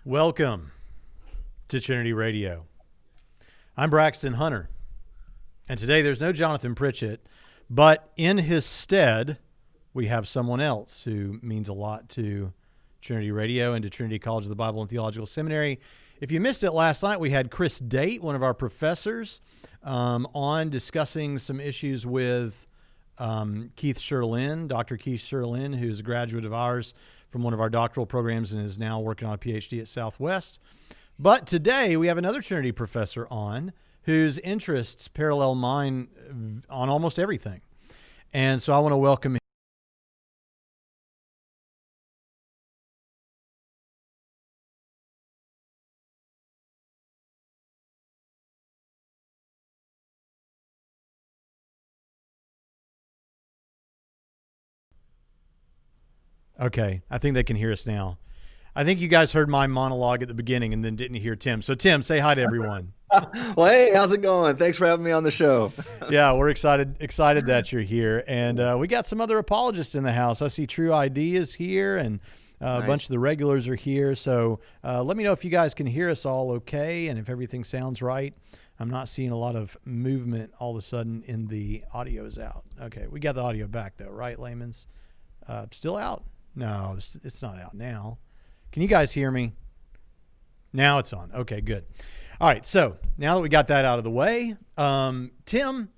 Welcome to Trinity Radio. I'm Braxton Hunter, and today there's no Jonathan Pritchett, but in his stead, we have someone else who means a lot to Trinity Radio and to Trinity College of the Bible and Theological Seminary. If you missed it last night, we had Chris Date, one of our professors, on discussing some issues with Keith Sherlin, Dr. Keith Sherlin, who's a graduate of ours from one of our doctoral programs and is now working on a PhD at Southwest. But today we have another Trinity professor on whose interests parallel mine on almost everything. And so I want to welcome him. Okay, I think they can hear us now. I think you guys heard my monologue at the beginning and then didn't hear Tim. So Tim, say hi to everyone. Well, hey, how's it going? Thanks for having me on the show. Yeah, we're excited that you're here. And we got some other apologists in the house. I see True ID is here and a bunch of the regulars are here. So let me know if you guys can hear us all okay and if everything sounds right. I'm not seeing a lot of movement all of a sudden in the audio is out. Okay, we got the audio back though, right, Layman's? Still out? No, it's not out now. Can you guys hear me? Now it's on. Okay, good. All right, so now that we got that out of the way, Tim,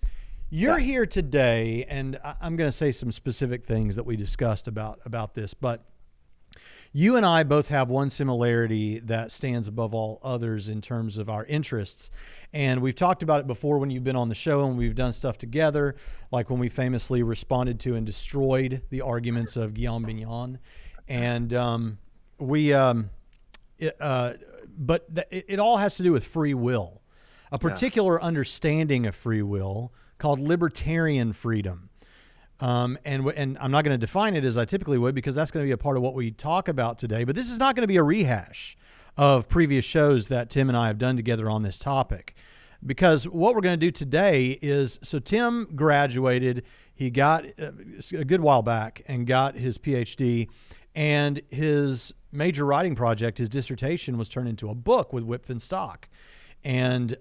you're here today, and I'm going to say some specific things that we discussed about this, but you and I both have one similarity that stands above all others in terms of our interests. And we've talked about it before when you've been on the show and we've done stuff together, like when we famously responded to and destroyed the arguments of Guillaume Bignon. And it all has to do with free will, a particular understanding of free will called libertarian freedom. And I'm not going to define it as I typically would because that's going to be a part of what we talk about today. But this is not going to be a rehash of previous shows that Tim and I have done together on this topic. Because what we're going to do today is, so Tim graduated, he got a good while back and got his PhD, and his major writing project, his dissertation, was turned into a book with Whitman Stock. And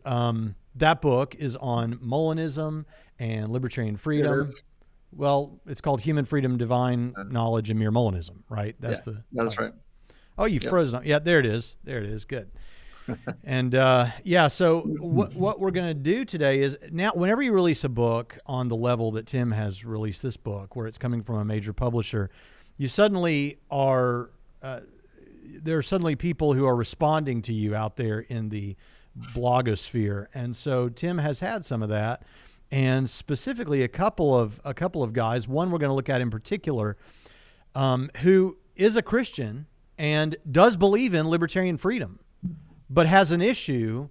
that book is on Molinism and libertarian freedom. Well, it's called Human Freedom, Divine Knowledge, and Mere Molinism, right? That's right. Oh, you froze on. Yeah, there it is. There it is. Good. And so what we're going to do today is now, whenever you release a book on the level that Tim has released this book, where it's coming from a major publisher, you suddenly are there are suddenly people who are responding to you out there in the blogosphere. And so Tim has had some of that, and specifically a couple of guys, one we're going to look at in particular, who is a Christian and does believe in libertarian freedom, but has an issue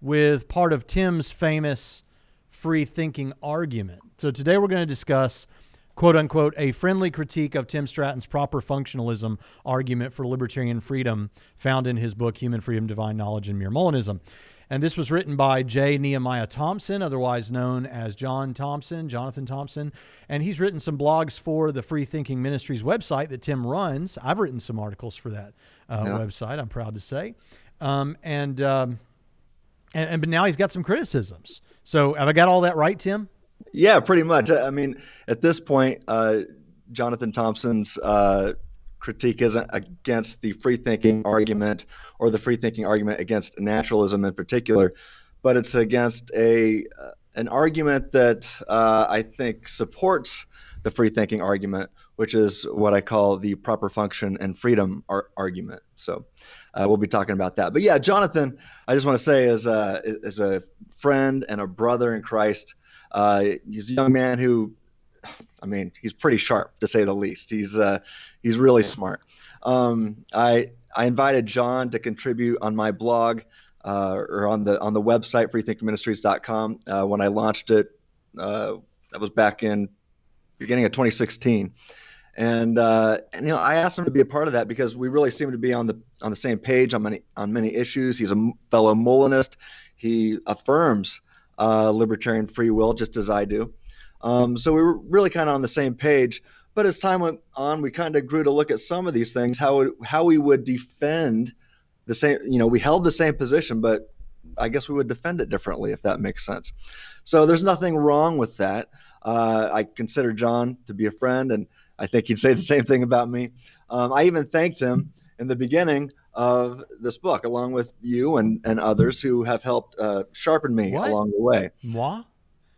with part of Tim's famous free thinking argument. So today we're going to discuss, quote unquote, a friendly critique of Tim Stratton's proper functionalism argument for libertarian freedom found in his book, Human Freedom, Divine Knowledge, and Mere Molinism. And this was written by J. Nehemiah Thompson, otherwise known as Jonathan Thompson. And he's written some blogs for the Free Thinking Ministries website that Tim runs. I've written some articles for that website, I'm proud to say. But now he's got some criticisms. So have I got all that right, Tim? Yeah, pretty much. I mean, at this point, Jonathan Thompson's critique isn't against the free thinking argument or the free thinking argument against naturalism in particular, but it's against an argument that I think supports the free thinking argument, which is what I call the proper function and freedom argument. So we'll be talking about that. But yeah, Jonathan, I just want to say, is a friend and a brother in Christ. He's a young man who, I mean, he's pretty sharp, to say the least. He's really smart. I invited John to contribute on my blog or on the website freethinkingministries.com when I launched it. That was back in beginning of 2016. And I asked him to be a part of that because we really seem to be on the same page on many issues. He's a fellow Molinist. He affirms libertarian free will just as I do. So we were really kind of on the same page. But as time went on, we kind of grew to look at some of these things, how we would defend the same. We held the same position, but I guess we would defend it differently, if that makes sense. So there's nothing wrong with that. I consider John to be a friend, and I think he'd say the same thing about me. I even thanked him in the beginning of this book, along with you and others who have helped sharpen me along the way. Moi?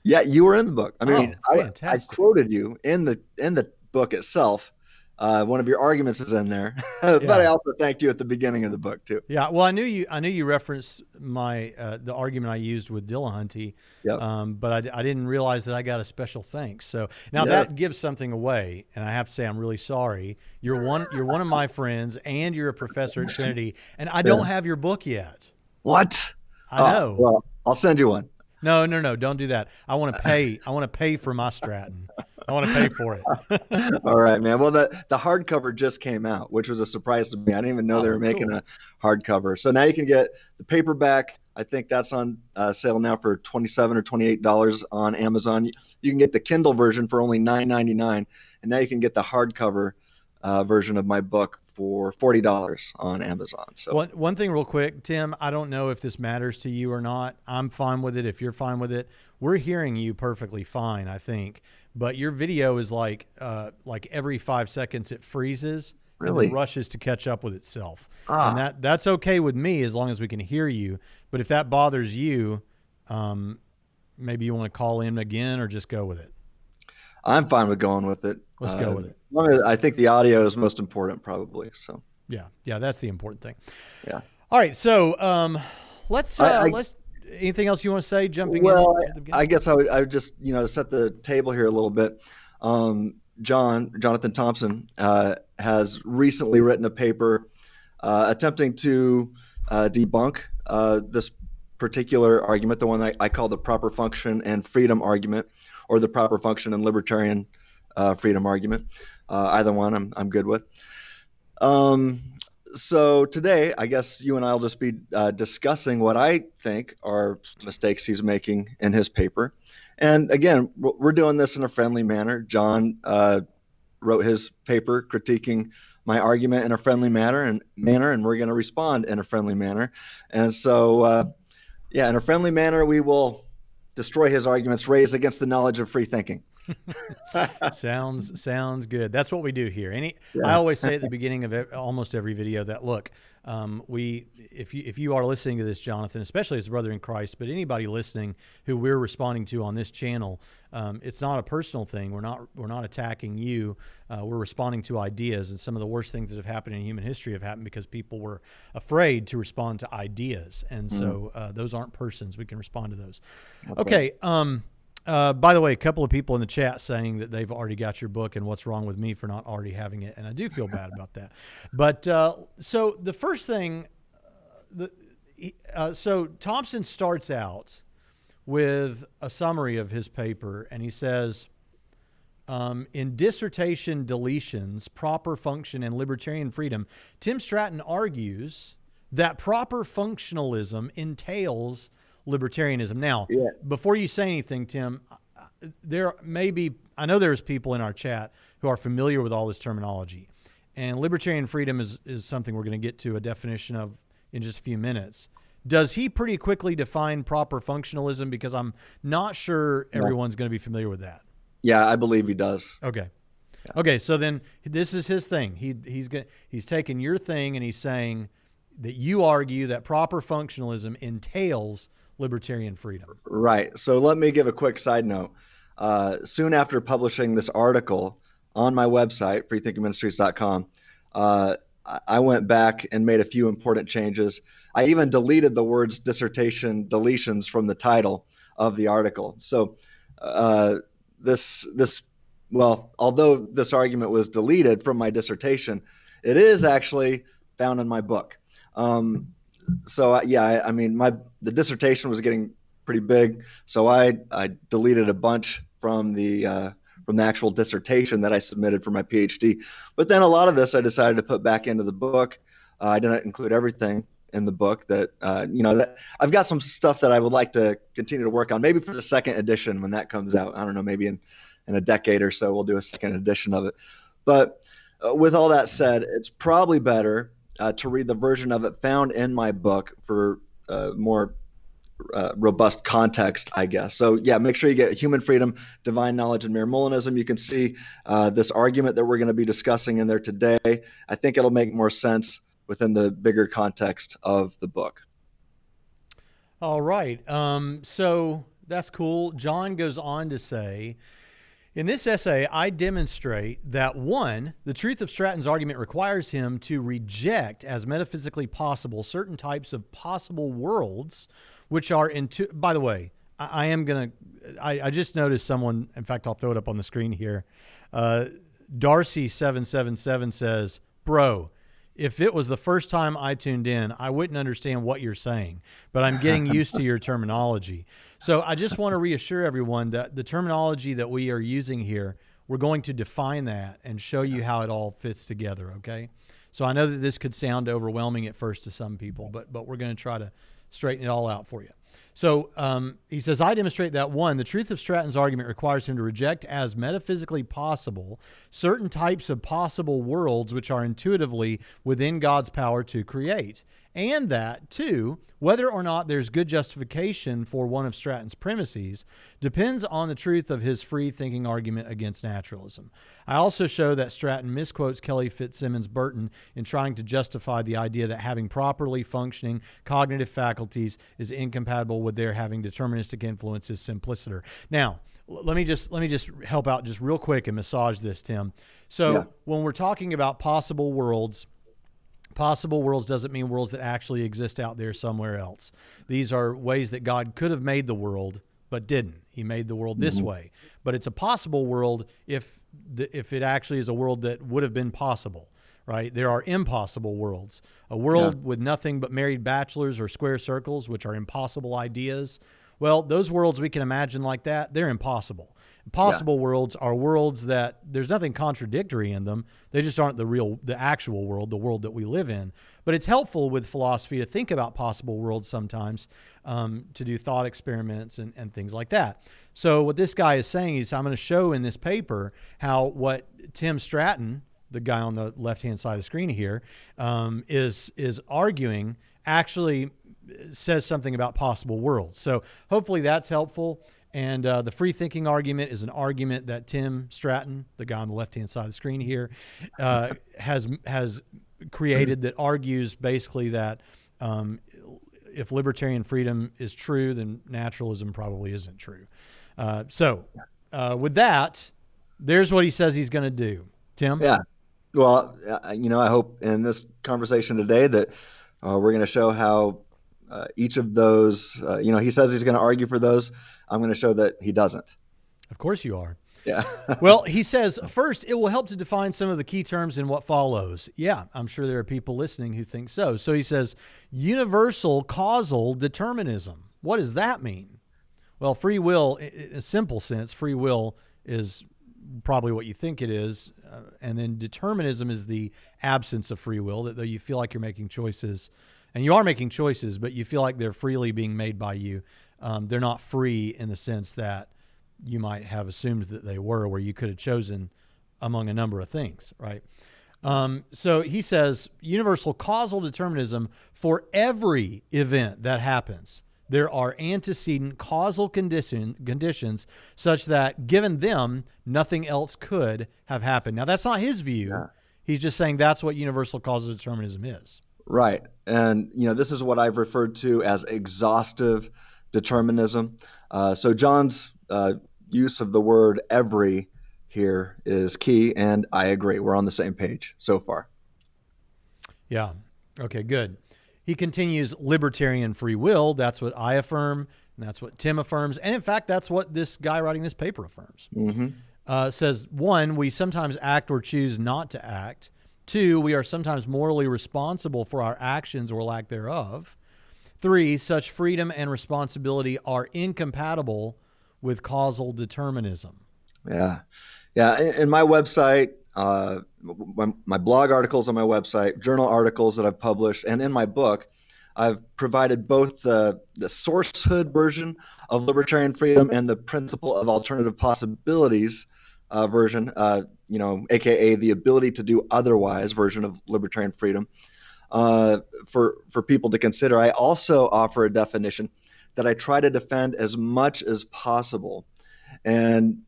Yeah, you were in the book. I mean, I quoted you in the book itself. One of your arguments is in there, but I also thanked you at the beginning of the book too. Yeah, well, I knew you referenced my the argument I used with Dillahunty, but I didn't realize that I got a special thanks. So now that gives something away, and I have to say I'm really sorry. You're one of my friends, and you're a professor at Trinity, and I don't have your book yet. What? I know. Well, I'll send you one. No, don't do that. I want to pay. I want to pay for my Stratton. I want to pay for it. All right, man. Well, the hardcover just came out, which was a surprise to me. I didn't even know they were making a hardcover. So now you can get the paperback. I think that's on sale now for $27 or $28 on Amazon. You can get the Kindle version for only $9.99, and now you can get the hardcover version of my book for $40 on Amazon. So one thing real quick, Tim, I don't know if this matters to you or not. I'm fine with it. If you're fine with it, we're hearing you perfectly fine, I think. But your video is like every 5 seconds it freezes and then rushes to catch up with itself. And that's okay with me as long as we can hear you. But if that bothers you, maybe you want to call in again or just go with it. I'm fine with going with it. Let's go with it. As long as I think the audio is most important, probably. So yeah, that's the important thing. Yeah. All right, so let's anything else you want to say? Jumping well, in. I guess I would just set the table here a little bit. Jonathan Thompson has recently written a paper attempting to debunk this particular argument, the one that I call the proper function and freedom argument, or the proper function and libertarian freedom argument. Either one I'm good with. So today, I guess you and I will just be discussing what I think are mistakes he's making in his paper. And again, we're doing this in a friendly manner. John wrote his paper critiquing my argument in a friendly manner, and we're going to respond in a friendly manner. And so, in a friendly manner, we will destroy his arguments raised against the knowledge of free thinking. Sounds good. That's what we do here. I Yeah. always say at the beginning of almost every video that, look, if you are listening to this, Jonathan, especially as a brother in Christ, but anybody listening who we're responding to on this channel, it's not a personal thing. We're not attacking you. We're responding to ideas, and some of the worst things that have happened in human history have happened because people were afraid to respond to ideas, and so those aren't persons. We can respond to those. Okay. By the way, a couple of people in the chat saying that they've already got your book, and what's wrong with me for not already having it. And I do feel bad about that. But so the first thing, so Thompson starts out with a summary of his paper, and he says, in Dissertation Deletions, Proper Function and Libertarian Freedom, Tim Stratton argues that proper functionalism entails libertarianism. Now, before you say anything, Tim, I know there's people in our chat who are familiar with all this terminology, and libertarian freedom is something we're going to get to a definition of in just a few minutes. Does he pretty quickly define proper functionalism? Because I'm not sure everyone's going to be familiar with that. Yeah, I believe he does. Okay. Yeah. Okay. So then this is his thing. He's taking your thing and he's saying that you argue that proper functionalism entails libertarian freedom. Right. So let me give a quick side note. Soon after publishing this article on my website, freethinkingministries.com, I went back and made a few important changes. I even deleted the words dissertation deletions from the title of the article. So although this argument was deleted from my dissertation, it is actually found in my book. The dissertation was getting pretty big, so I deleted a bunch from the actual dissertation that I submitted for my PhD. But then a lot of this I decided to put back into the book. I didn't include everything in the book that I've got some stuff that I would like to continue to work on, maybe for the second edition when that comes out. I don't know, maybe in a decade or so we'll do a second edition of it. But with all that said, it's probably better to read the version of it found in my book for more robust context, I guess. So yeah, make sure you get Human Freedom, Divine Knowledge, and Mere Molinism. You can see this argument that we're going to be discussing in there today. I think it'll make more sense within the bigger context of the book. All right. So that's cool. John goes on to say, in this essay, I demonstrate that, one, the truth of Stratton's argument requires him to reject as metaphysically possible certain types of possible worlds, which are by the way, I just noticed someone, in fact, I'll throw it up on the screen here. Darcy777 says, bro, if it was the first time I tuned in, I wouldn't understand what you're saying, but I'm getting used to your terminology. So I just want to reassure everyone that the terminology that we are using here, we're going to define that and show you how it all fits together, okay? So I know that this could sound overwhelming at first to some people, but we're going to try to straighten it all out for you. So he says, I demonstrate that, one, the truth of Stratton's argument requires him to reject as metaphysically possible certain types of possible worlds which are intuitively within God's power to create. And that, two, whether or not there's good justification for one of Stratton's premises depends on the truth of his free-thinking argument against naturalism. I also show that Stratton misquotes Kelly Fitzsimmons Burton in trying to justify the idea that having properly functioning cognitive faculties is incompatible with their having deterministic influences simpliciter. Now, let me just help out just real quick and massage this, Tim. So when we're talking about possible worlds doesn't mean worlds that actually exist out there somewhere else. These are ways that God could have made the world, but didn't. He made the world this way. But it's a possible world if it actually is a world that would have been possible, right? There are impossible worlds. A world with nothing but married bachelors or square circles, which are impossible ideas. Well, those worlds we can imagine like that, they're impossible. Possible worlds are worlds that there's nothing contradictory in them. They just aren't the actual world, the world that we live in. But it's helpful with philosophy to think about possible worlds sometimes, to do thought experiments and things like that. So what this guy is saying is, I'm going to show in this paper how what Tim Stratton, the guy on the left-hand side of the screen here, is arguing actually says something about possible worlds. So hopefully that's helpful. And the free thinking argument is an argument that Tim Stratton, the guy on the left-hand side of the screen here, has created that argues basically that if libertarian freedom is true, then naturalism probably isn't true. So with that, there's what he says he's going to do. Tim? Yeah. Well, I hope in this conversation today that we're going to show how each of those, he says he's going to argue for those. I'm going to show that he doesn't. Of course you are. Yeah. Well, he says, first, it will help to define some of the key terms in what follows. Yeah, I'm sure there are people listening who think so. So he says, universal causal determinism. What does that mean? Well, free will, in a simple sense, free will is probably what you think it is. And then determinism is the absence of free will, that though you feel like you're making choices, and you are making choices, but you feel like they're freely being made by you. They're not free in the sense that you might have assumed that they were, where you could have chosen among a number of things, right? So he says universal causal determinism for every event that happens. There are antecedent causal conditions such that given them, nothing else could have happened. Now, that's not his view. Yeah. He's just saying that's what universal causal determinism is. Right. And, this is what I've referred to as exhaustive determinism. So John's use of the word every here is key, and I agree. We're on the same page so far. Yeah. Okay, good. He continues libertarian free will. That's what I affirm, and that's what Tim affirms. And in fact, that's what this guy writing this paper affirms. Mm-hmm. Says, 1, we sometimes act or choose not to act. 2, we are sometimes morally responsible for our actions or lack thereof. 3, such freedom and responsibility are incompatible with causal determinism. Yeah. In my website, my blog articles on my website, journal articles that I've published, and in my book, I've provided both the sourcehood version of libertarian freedom and the principle of alternative possibilities version, aka the ability to do otherwise version of libertarian freedom, for people to consider. I also offer a definition that I try to defend as much as possible, and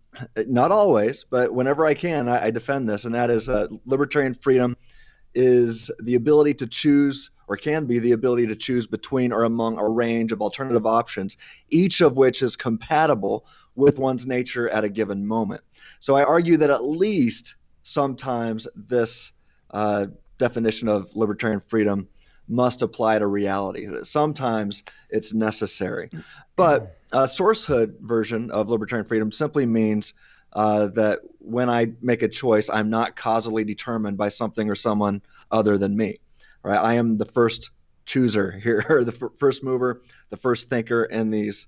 not always, but whenever I can, I defend this, and that is libertarian freedom is the ability to choose, or can be the ability to choose between or among a range of alternative options, each of which is compatible with one's nature at a given moment. So I argue that at least sometimes this definition of libertarian freedom must apply to reality, that sometimes it's necessary. But a sourcehood version of libertarian freedom simply means that when I make a choice, I'm not causally determined by something or someone other than me. Right? I am the first chooser here, or the first mover, the first thinker in these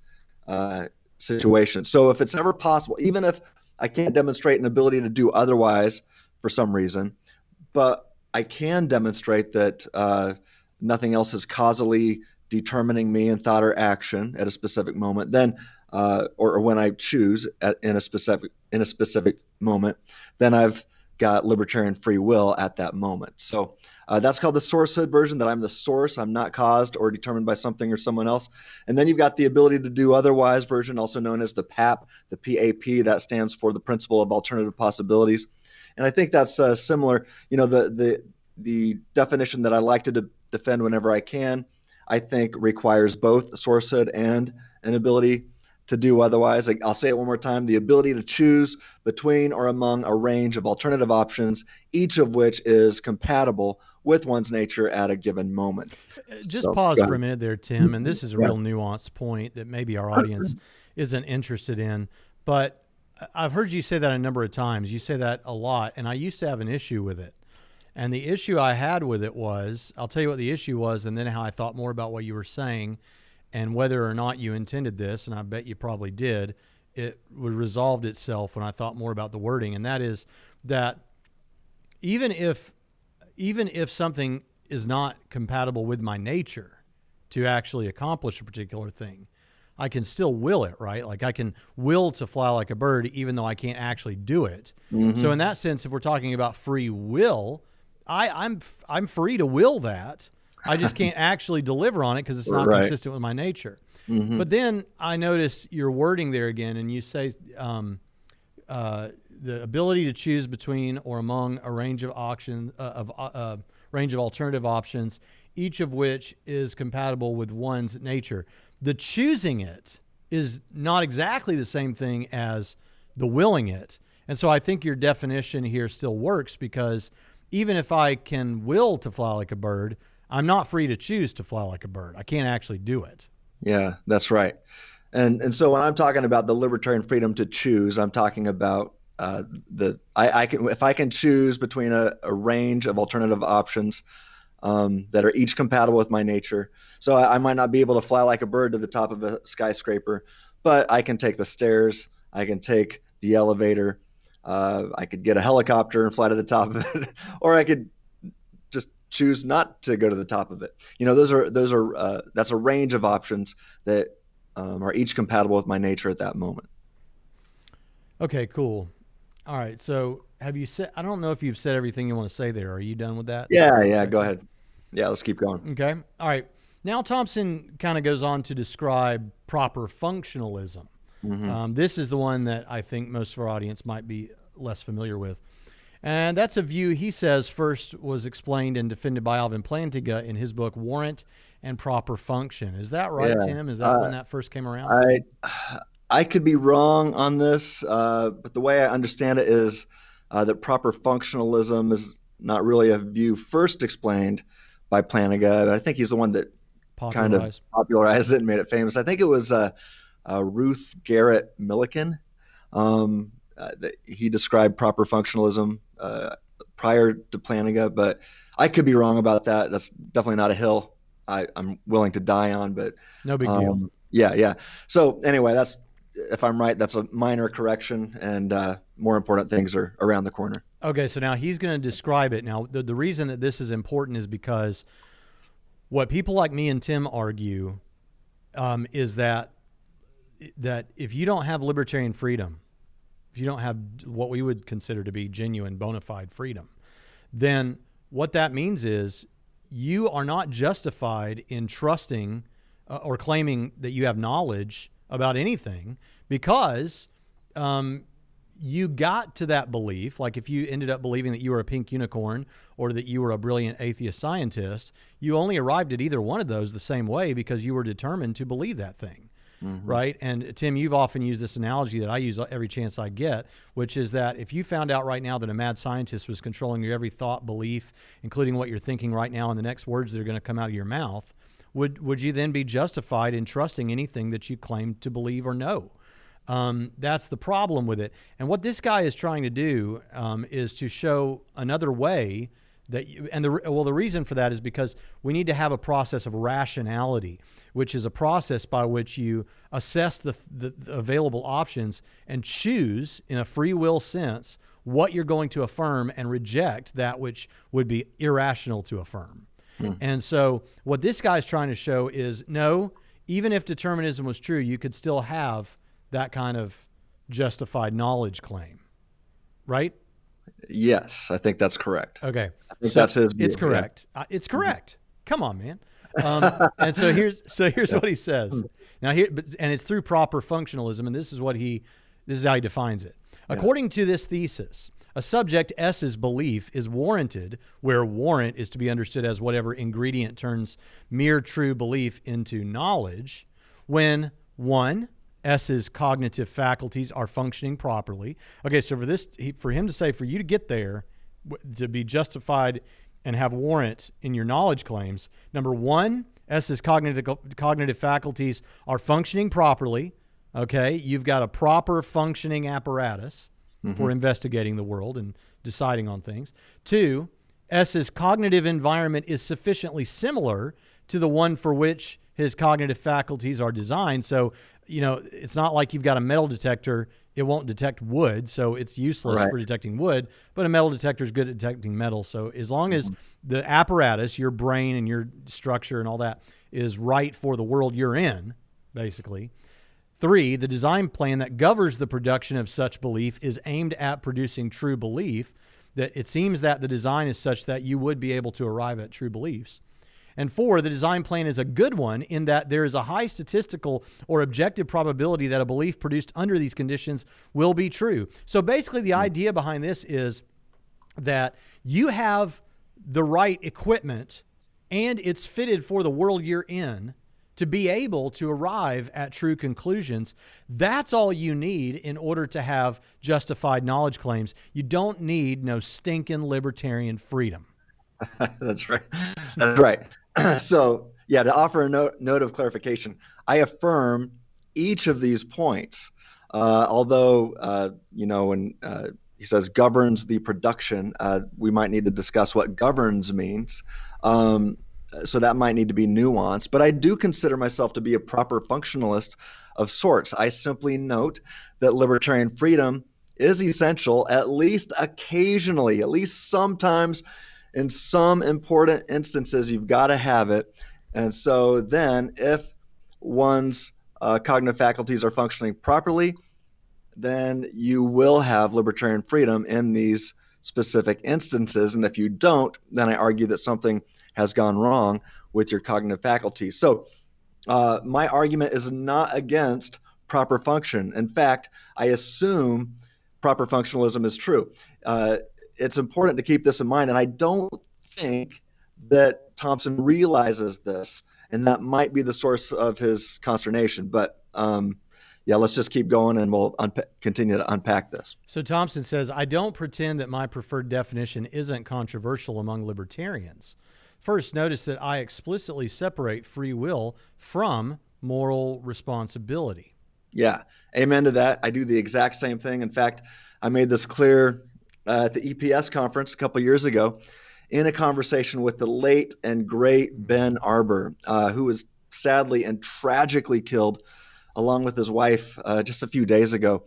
situations. So if it's ever possible, even if I can't demonstrate an ability to do otherwise for some reason, but I can demonstrate that nothing else is causally determining me in thought or action at a specific moment, then or when I choose in a specific moment, then I've got libertarian free will at that moment. So that's called the sourcehood version, that I'm the source, I'm not caused or determined by something or someone else. And then you've got the ability to do otherwise version, also known as the PAP, the PAP, that stands for the principle of alternative possibilities. And I think that's similar. The definition that I like to defend whenever I can, I think requires both sourcehood and an ability to do otherwise. I'll say it one more time: the ability to choose between or among a range of alternative options, each of which is compatible with one's nature at a given moment. Just pause for a minute there, Tim, and this is a real nuanced point that maybe our audience isn't interested in, but I've heard you say that a number of times. You say that a lot, and I used to have an issue with it. And the issue I had with it was, I'll tell you what the issue was, and then how I thought more about what you were saying, and whether or not you intended this, and I bet you probably did. It resolved itself when I thought more about the wording, and that is that even if something is not compatible with my nature to actually accomplish a particular thing, I can still will it, right? Like I can will to fly like a bird, even though I can't actually do it. Mm-hmm. So in that sense, if we're talking about free will, I'm free to will that. I just can't actually deliver on it because it's not consistent with my nature. But then I notice your wording there again, and you say the ability to choose between or among a range of range of alternative options, each of which is compatible with one's nature. The choosing it is not exactly the same thing as the willing it. And so I think your definition here still works, because even if I can will to fly like a bird, I'm not free to choose to fly like a bird. I can't actually do it. Yeah, that's right. And so when I'm talking about the libertarian freedom to choose, I'm talking about I can, if I can choose between a range of alternative options that are each compatible with my nature. So I might not be able to fly like a bird to the top of a skyscraper, but I can take the stairs, I can take the elevator, I could get a helicopter and fly to the top of it, or I could just choose not to go to the top of it. That's a range of options that are each compatible with my nature at that moment. Okay, cool. All right. So have you said, I don't know if you've said everything you want to say there. Are you done with that? Yeah. Go ahead. Yeah, let's keep going. Okay. All right. Now Thompson kind of goes on to describe proper functionalism. This is the one that I think most of our audience might be less familiar with. And that's a view, he says, first was explained and defended by Alvin Plantinga in his book, Warrant and Proper Function. Is that right, Tim? Is that when that first came around? I could be wrong on this, but the way I understand it is that proper functionalism is not really a view first explained by Plantinga. I think he's the one that kind of popularized it and made it famous. I think it was Ruth Garrett Millikan. He described proper functionalism prior to Plantinga, but I could be wrong about that. That's definitely not a hill I'm willing to die on, but no big deal. Yeah. So anyway, if I'm right, that's a minor correction, and more important things are around the corner. Okay, so now he's going to describe it. Now, the reason that this is important is because what people like me and Tim argue is that if you don't have libertarian freedom, if you don't have what we would consider to be genuine, bona fide freedom, then what that means is you are not justified in trusting or claiming that you have knowledge about anything, because you got to that belief. Like if you ended up believing that you were a pink unicorn or that you were a brilliant atheist scientist, you only arrived at either one of those the same way because you were determined to believe that thing. Right. And Tim, you've often used this analogy that I use every chance I get, which is that if you found out right now that a mad scientist was controlling your every thought, belief, including what you're thinking right now and the next words that are going to come out of your mouth, would you then be justified in trusting anything that you claim to believe or know? That's the problem with it. And what this guy is trying to do is to show another way that the reason for that is because we need to have a process of rationality, which is a process by which you assess the available options and choose in a free will sense what you're going to affirm and reject that which would be irrational to affirm. And so what this guy's trying to show is, no, even if determinism was true, you could still have that kind of justified knowledge claim, right? Yes, I think that's correct. Okay. I think that's his view. It's correct. Yeah. It's correct. Come on, man. And so here's what he says. Now and it's through proper functionalism, and this is how he defines it. According to this thesis, a subject S's belief is warranted, where warrant is to be understood as whatever ingredient turns mere true belief into knowledge, when 1, S's cognitive faculties are functioning properly. Okay, so for him to say, for you to get there, to be justified and have warrant in your knowledge claims, number 1, S's cognitive faculties are functioning properly. Okay, you've got a proper functioning apparatus for investigating the world and deciding on things. 2, S's cognitive environment is sufficiently similar to the one for which his cognitive faculties are designed. So, it's not like you've got a metal detector. It won't detect wood, so it's useless for detecting wood, but a metal detector is good at detecting metal. So as long as the apparatus, your brain and your structure and all that, is right for the world you're in, basically. 3, the design plan that governs the production of such belief is aimed at producing true belief, that it seems that the design is such that you would be able to arrive at true beliefs. And 4, the design plan is a good one in that there is a high statistical or objective probability that a belief produced under these conditions will be true. So basically the idea behind this is that you have the right equipment and it's fitted for the world you're in to be able to arrive at true conclusions. That's all you need in order to have justified knowledge claims. You don't need no stinking libertarian freedom. That's right. That's right. So, yeah, to offer a note of clarification, I affirm each of these points. Although, when he says governs the production, we might need to discuss what governs means. So that might need to be nuanced. But I do consider myself to be a proper functionalist of sorts. I simply note that libertarian freedom is essential, at least occasionally, at least sometimes. In some important instances, you've got to have it. And so then if one's cognitive faculties are functioning properly, then you will have libertarian freedom in these specific instances. And if you don't, then I argue that something has gone wrong with your cognitive faculties. So my argument is not against proper function. In fact, I assume proper functionalism is true. It's important to keep this in mind, and I don't think that Thompson realizes this, and that might be the source of his consternation. But let's just keep going, and we'll continue to unpack this. So Thompson says, I don't pretend that my preferred definition isn't controversial among libertarians. First, notice that I explicitly separate free will from moral responsibility. Yeah, amen to that. I do the exact same thing. In fact, I made this clear at the EPS conference a couple years ago in a conversation with the late and great Ben Arbour, who was sadly and tragically killed along with his wife just a few days ago.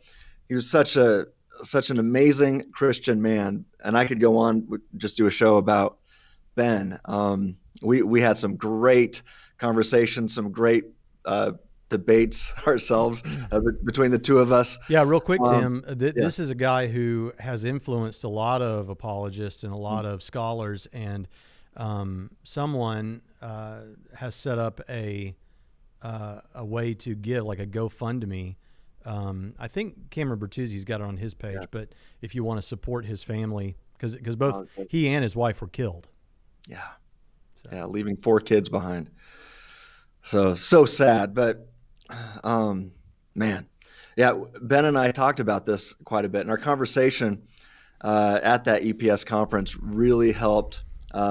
He was such an amazing Christian man, and I could go on, just do a show about Ben. We had some great conversations, some great debates ourselves between the two of us. Yeah, real quick, Tim, this is a guy who has influenced a lot of apologists and a lot of scholars, and someone has set up a way to give, like a GoFundMe. I think Cameron Bertuzzi's got it on his page, but if you want to support his family, because both he and his wife were killed. Yeah. So. Yeah, leaving 4 kids behind. So sad, but man. Yeah, Ben and I talked about this quite a bit, and our conversation at that EPS conference really helped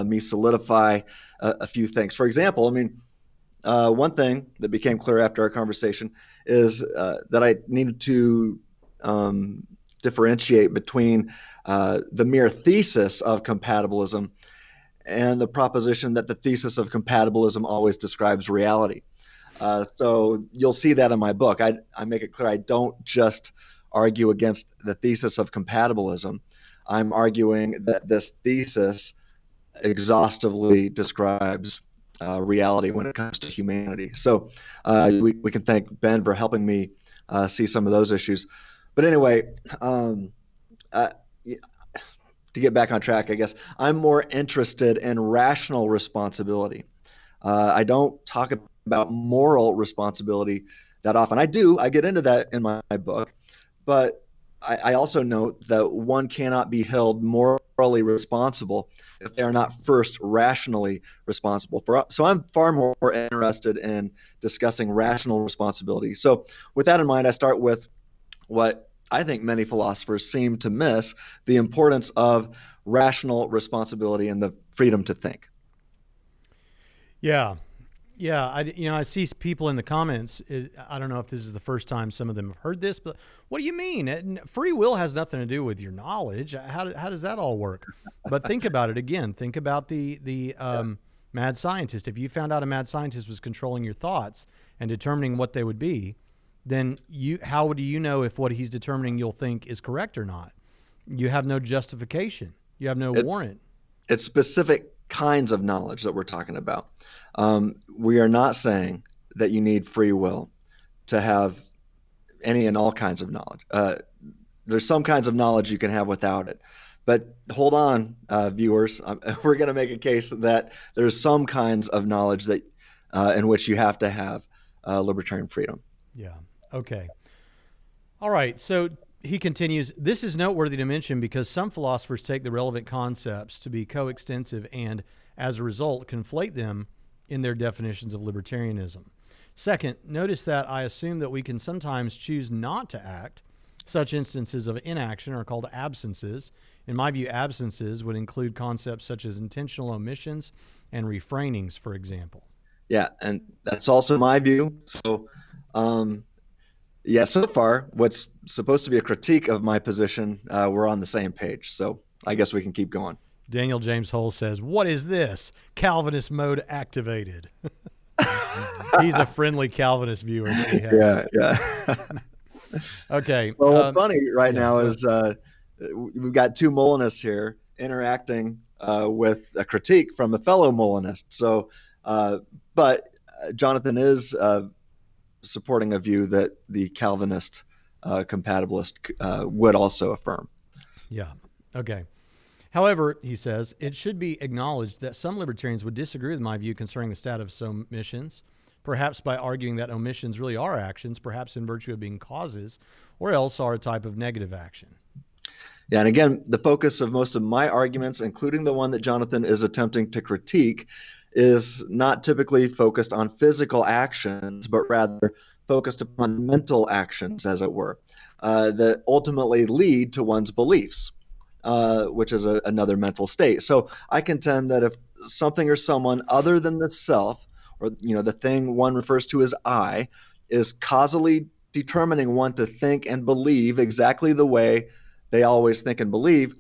me solidify a few things. For example, one thing that became clear after our conversation is that I needed to differentiate between the mere thesis of compatibilism and the proposition that the thesis of compatibilism always describes reality. So you'll see that in my book. I make it clear I don't just argue against the thesis of compatibilism. I'm arguing that this thesis exhaustively describes reality when it comes to humanity. So we can thank Ben for helping me see some of those issues. But anyway, to get back on track, I guess, I'm more interested in rational responsibility. I don't talk about moral responsibility that often. I get into that in my book, but I also note that one cannot be held morally responsible if they are not first rationally responsible. So I'm far more interested in discussing rational responsibility. So with that in mind, I start with what I think many philosophers seem to miss, the importance of rational responsibility and the freedom to think. Yeah. I see people in the comments. I don't know if this is the first time some of them have heard this, but what do you mean? Free will has nothing to do with your knowledge. How does that all work? But think about it again. Think about the mad scientist. If you found out a mad scientist was controlling your thoughts and determining what they would be, then how do you know if what he's determining you'll think is correct or not? You have no justification. You have no warrant. It's specific kinds of knowledge that we're talking about. We are not saying that you need free will to have any and all kinds of knowledge. There's some kinds of knowledge you can have without it. But hold on, viewers. We're going to make a case that there's some kinds of knowledge that in which you have to have libertarian freedom. Yeah. Okay. All right. So he continues, this is noteworthy to mention because some philosophers take the relevant concepts to be coextensive and, as a result, conflate them in their definitions of libertarianism. Second, notice that I assume that we can sometimes choose not to act. Such instances of inaction are called absences. In my view, absences would include concepts such as intentional omissions and refrainings, for example. Yeah, and that's also my view. So, yeah, so far, what's supposed to be a critique of my position, we're on the same page. So I guess we can keep going. Daniel James Hull says, what is this? Calvinist mode activated. He's a friendly Calvinist viewer that we have. Yeah. Okay. Well, what's funny right now is we've got two Molinists here interacting with a critique from a fellow Molinist. So, but Jonathan is supporting a view that the Calvinist compatibilist would also affirm. Yeah. Okay. However, he says, it should be acknowledged that some libertarians would disagree with my view concerning the status of omissions, perhaps by arguing that omissions really are actions, perhaps in virtue of being causes, or else are a type of negative action. Yeah, and again, the focus of most of my arguments, including the one that Jonathan is attempting to critique, is not typically focused on physical actions, but rather focused upon mental actions, as it were, that ultimately lead to one's beliefs. Which is another mental state. So I contend that if something or someone other than the self, or the thing one refers to as I, is causally determining one to think and believe exactly the way they always think and believe,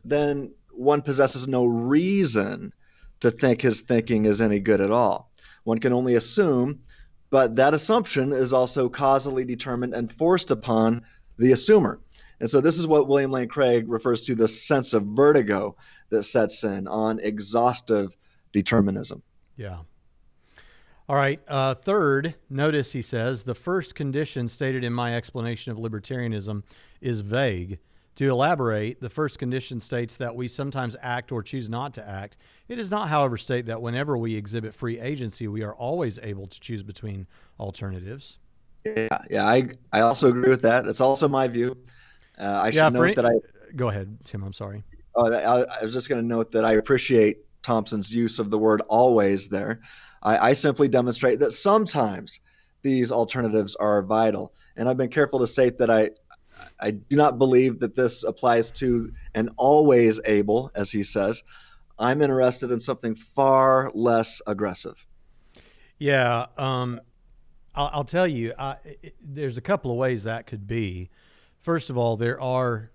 then one possesses no reason to think his thinking is any good at all. One can only assume, but that assumption is also causally determined and forced upon the assumer. And so this is what William Lane Craig refers to the sense of vertigo that sets in on exhaustive determinism. Yeah. All right. Third, notice he says, the first condition stated in my explanation of libertarianism is vague. To elaborate, the first condition states that we sometimes act or choose not to act. It does not, however, state that whenever we exhibit free agency, we are always able to choose between alternatives. Yeah, I also agree with that. That's also my view. I should note that Go ahead, Tim. I'm sorry. I was just going to note that I appreciate Thompson's use of the word always there. I simply demonstrate that sometimes these alternatives are vital. And I've been careful to state that I do not believe that this applies to an always able, as he says. I'm interested in something far less aggressive. Yeah. I'll tell you, there's a couple of ways that could be. First of all, there are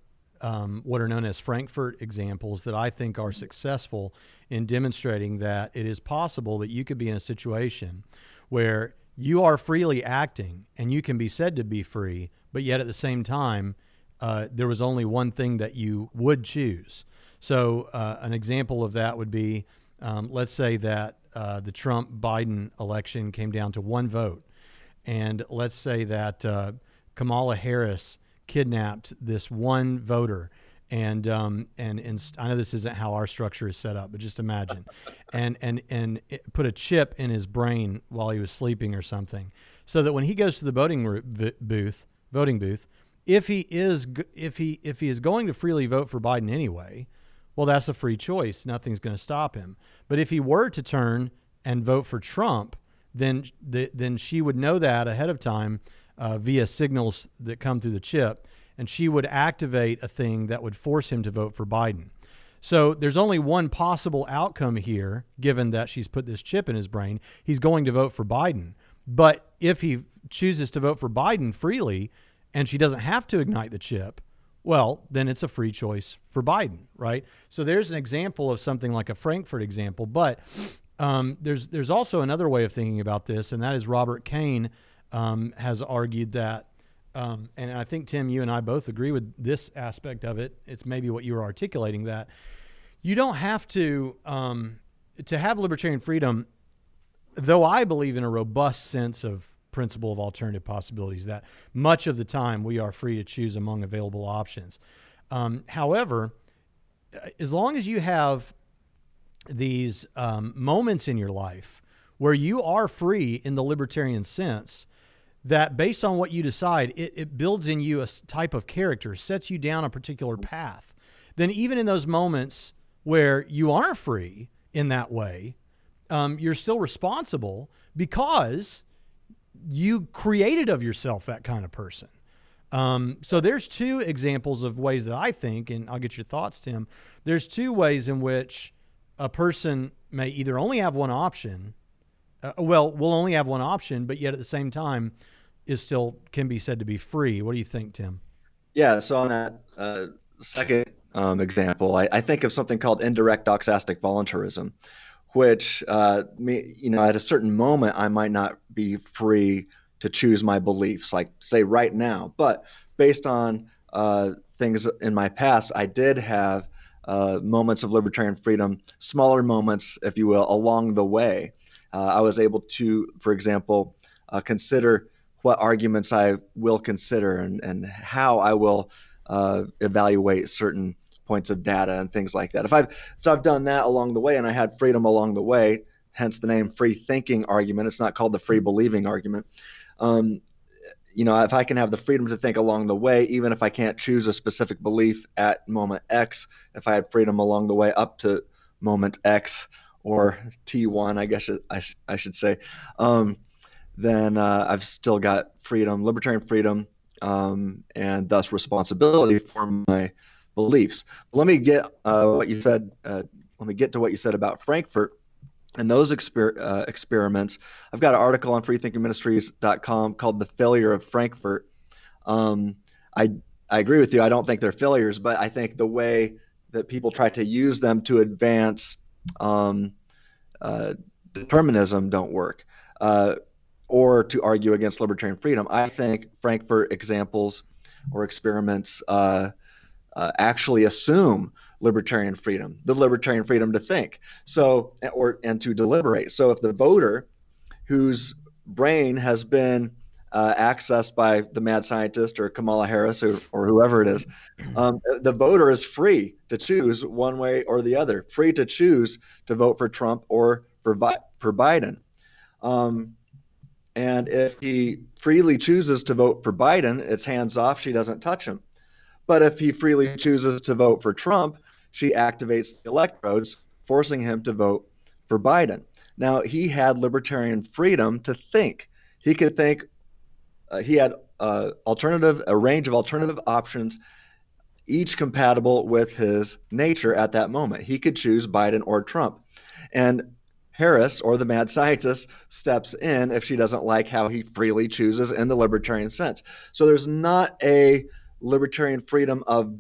what are known as Frankfurt examples that I think are successful in demonstrating that it is possible that you could be in a situation where you are freely acting and you can be said to be free, but yet at the same time, there was only one thing that you would choose. So an example of that would be, let's say that the Trump-Biden election came down to one vote. And let's say that Kamala Harris kidnapped this one voter, and I know this isn't how our structure is set up, but just imagine, and it put a chip in his brain while he was sleeping or something, so that when he goes to the voting booth, if he is going to freely vote for Biden anyway, well, that's a free choice. Nothing's going to stop him. But if he were to turn and vote for Trump, then she would know that ahead of time via signals that come through the chip, and she would activate a thing that would force him to vote for Biden. So there's only one possible outcome here, given that she's put this chip in his brain. He's going to vote for Biden. But if he chooses to vote for Biden freely and she doesn't have to ignite the chip, well, then it's a free choice for Biden, right? So there's an example of something like a Frankfurt example. But there's also another way of thinking about this, and that is Robert Kane has argued that, and I think, Tim, you and I both agree with this aspect of it. It's maybe what you were articulating, that you don't have to have libertarian freedom, though I believe in a robust sense of principle of alternative possibilities, that much of the time we are free to choose among available options. However, as long as you have these moments in your life where you are free in the libertarian sense, that based on what you decide, it builds in you a type of character, sets you down a particular path, then even in those moments where you aren't free in that way, you're still responsible because you created of yourself that kind of person. So there's two examples of ways that I think, and I'll get your thoughts, Tim. There's two ways in which a person may either only have one option, will only have one option, but yet at the same time is still can be said to be free. What do you think, Tim? Yeah. So on that second example, I think of something called indirect doxastic voluntarism, which, at a certain moment, I might not be free to choose my beliefs, like say right now, but based on things in my past, I did have moments of libertarian freedom, smaller moments, if you will, along the way. I was able to, for example, consider what arguments I will consider and how I will evaluate certain points of data and things like that. If I've done that along the way and I had freedom along the way, hence the name free thinking argument, it's not called the free believing argument. If I can have the freedom to think along the way, even if I can't choose a specific belief at moment X, if I had freedom along the way up to moment X or T1, I guess I should say, then I've still got freedom, libertarian freedom, and thus responsibility for my beliefs. Let me get what you said. Let me get to what you said about Frankfurt and those experiments. I've got an article on freethinkingministries.com called "The Failure of Frankfurt." I agree with you. I don't think they're failures, but I think the way that people try to use them to advance determinism don't work, or to argue against libertarian freedom. I think Frankfurt examples or experiments actually assume libertarian freedom, the libertarian freedom to think, and to deliberate. So if the voter whose brain has been accessed by the mad scientist or Kamala Harris or whoever it is, the voter is free to choose one way or the other, free to choose to vote for Trump or for Biden. And if he freely chooses to vote for Biden, it's hands off, she doesn't touch him. But if he freely chooses to vote for Trump, she activates the electrodes, forcing him to vote for Biden. Now, he had libertarian freedom to think. He could think. He had a range of alternative options, each compatible with his nature at that moment. He could choose Biden or Trump. And Harris, or the mad scientist, steps in if she doesn't like how he freely chooses in the libertarian sense. So there's not a libertarian freedom of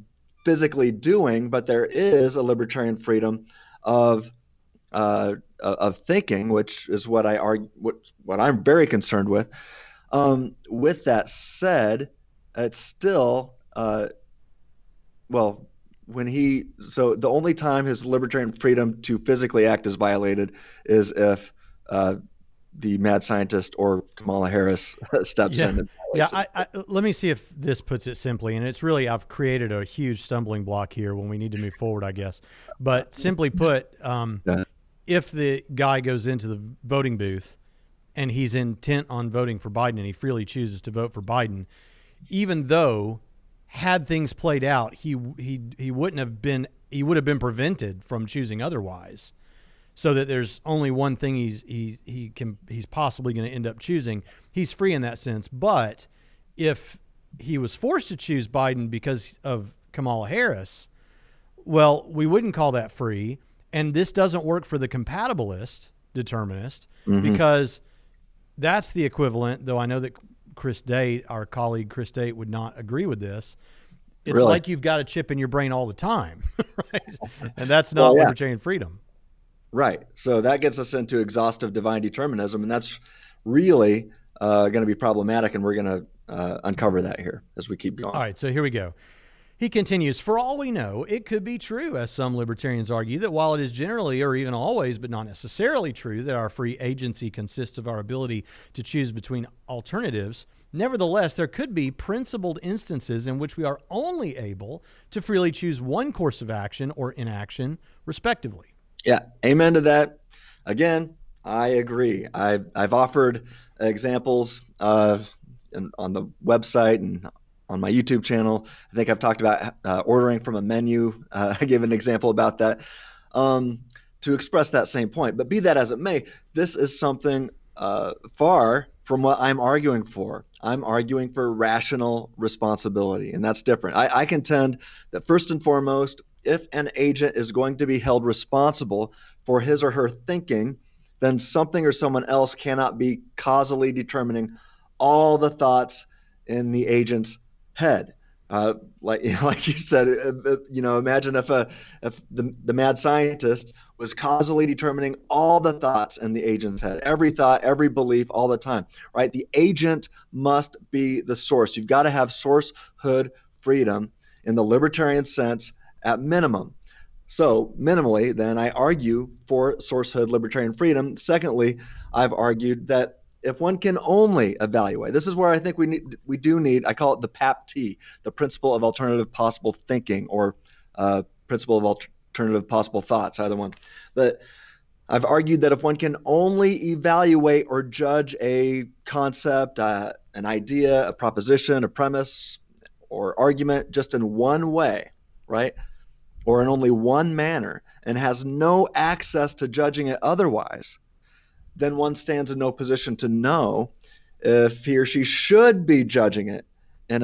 physically doing, but there is a libertarian freedom of thinking, which is what I argue, what I'm very concerned with. With that said, it's still so the only time his libertarian freedom to physically act is violated is if the mad scientist or Kamala Harris steps in. And let me see if this puts it simply. And it's really, I've created a huge stumbling block here when we need to move forward, I guess. But simply put, if the guy goes into the voting booth and he's intent on voting for Biden and he freely chooses to vote for Biden, even though had things played out, he would have been prevented from choosing otherwise. So that there's only one thing he's possibly going to end up choosing. He's free in that sense. But if he was forced to choose Biden because of Kamala Harris, well, we wouldn't call that free. And this doesn't work for the compatibilist determinist, because that's the equivalent, though I know that Chris Date, our colleague Chris Date, would not agree with this. It's really like you've got a chip in your brain all the time, right? And that's not libertarian freedom. Right. So that gets us into exhaustive divine determinism, and that's really going to be problematic, and we're going to uncover that here as we keep going. All right, so here we go. He continues, for all we know, it could be true, as some libertarians argue, that while it is generally or even always, but not necessarily true, that our free agency consists of our ability to choose between alternatives, nevertheless, there could be principled instances in which we are only able to freely choose one course of action or inaction, respectively. Yeah, amen to that. Again, I agree. I've offered examples on the website and on my YouTube channel. I think I've talked about ordering from a menu. I gave an example about that to express that same point. But be that as it may, this is something far from what I'm arguing for. I'm arguing for rational responsibility, and that's different. I contend that first and foremost, if an agent is going to be held responsible for his or her thinking, then something or someone else cannot be causally determining all the thoughts in the agent's head. Like you said, imagine if the mad scientist was causally determining all the thoughts in the agent's head, every thought, every belief, all the time, right? The agent must be the source. You've got to have sourcehood freedom in the libertarian sense at minimum. So minimally, then I argue for sourcehood libertarian freedom. Secondly, I've argued that if one can only evaluate, this is where I think we do need, I call it the PAPT, the principle of alternative possible thinking, or principle of alternative possible thoughts, either one. But I've argued that if one can only evaluate or judge a concept, an idea, a proposition, a premise, or argument just in one way, right, or in only one manner, and has no access to judging it otherwise, then one stands in no position to know if he or she should be judging it in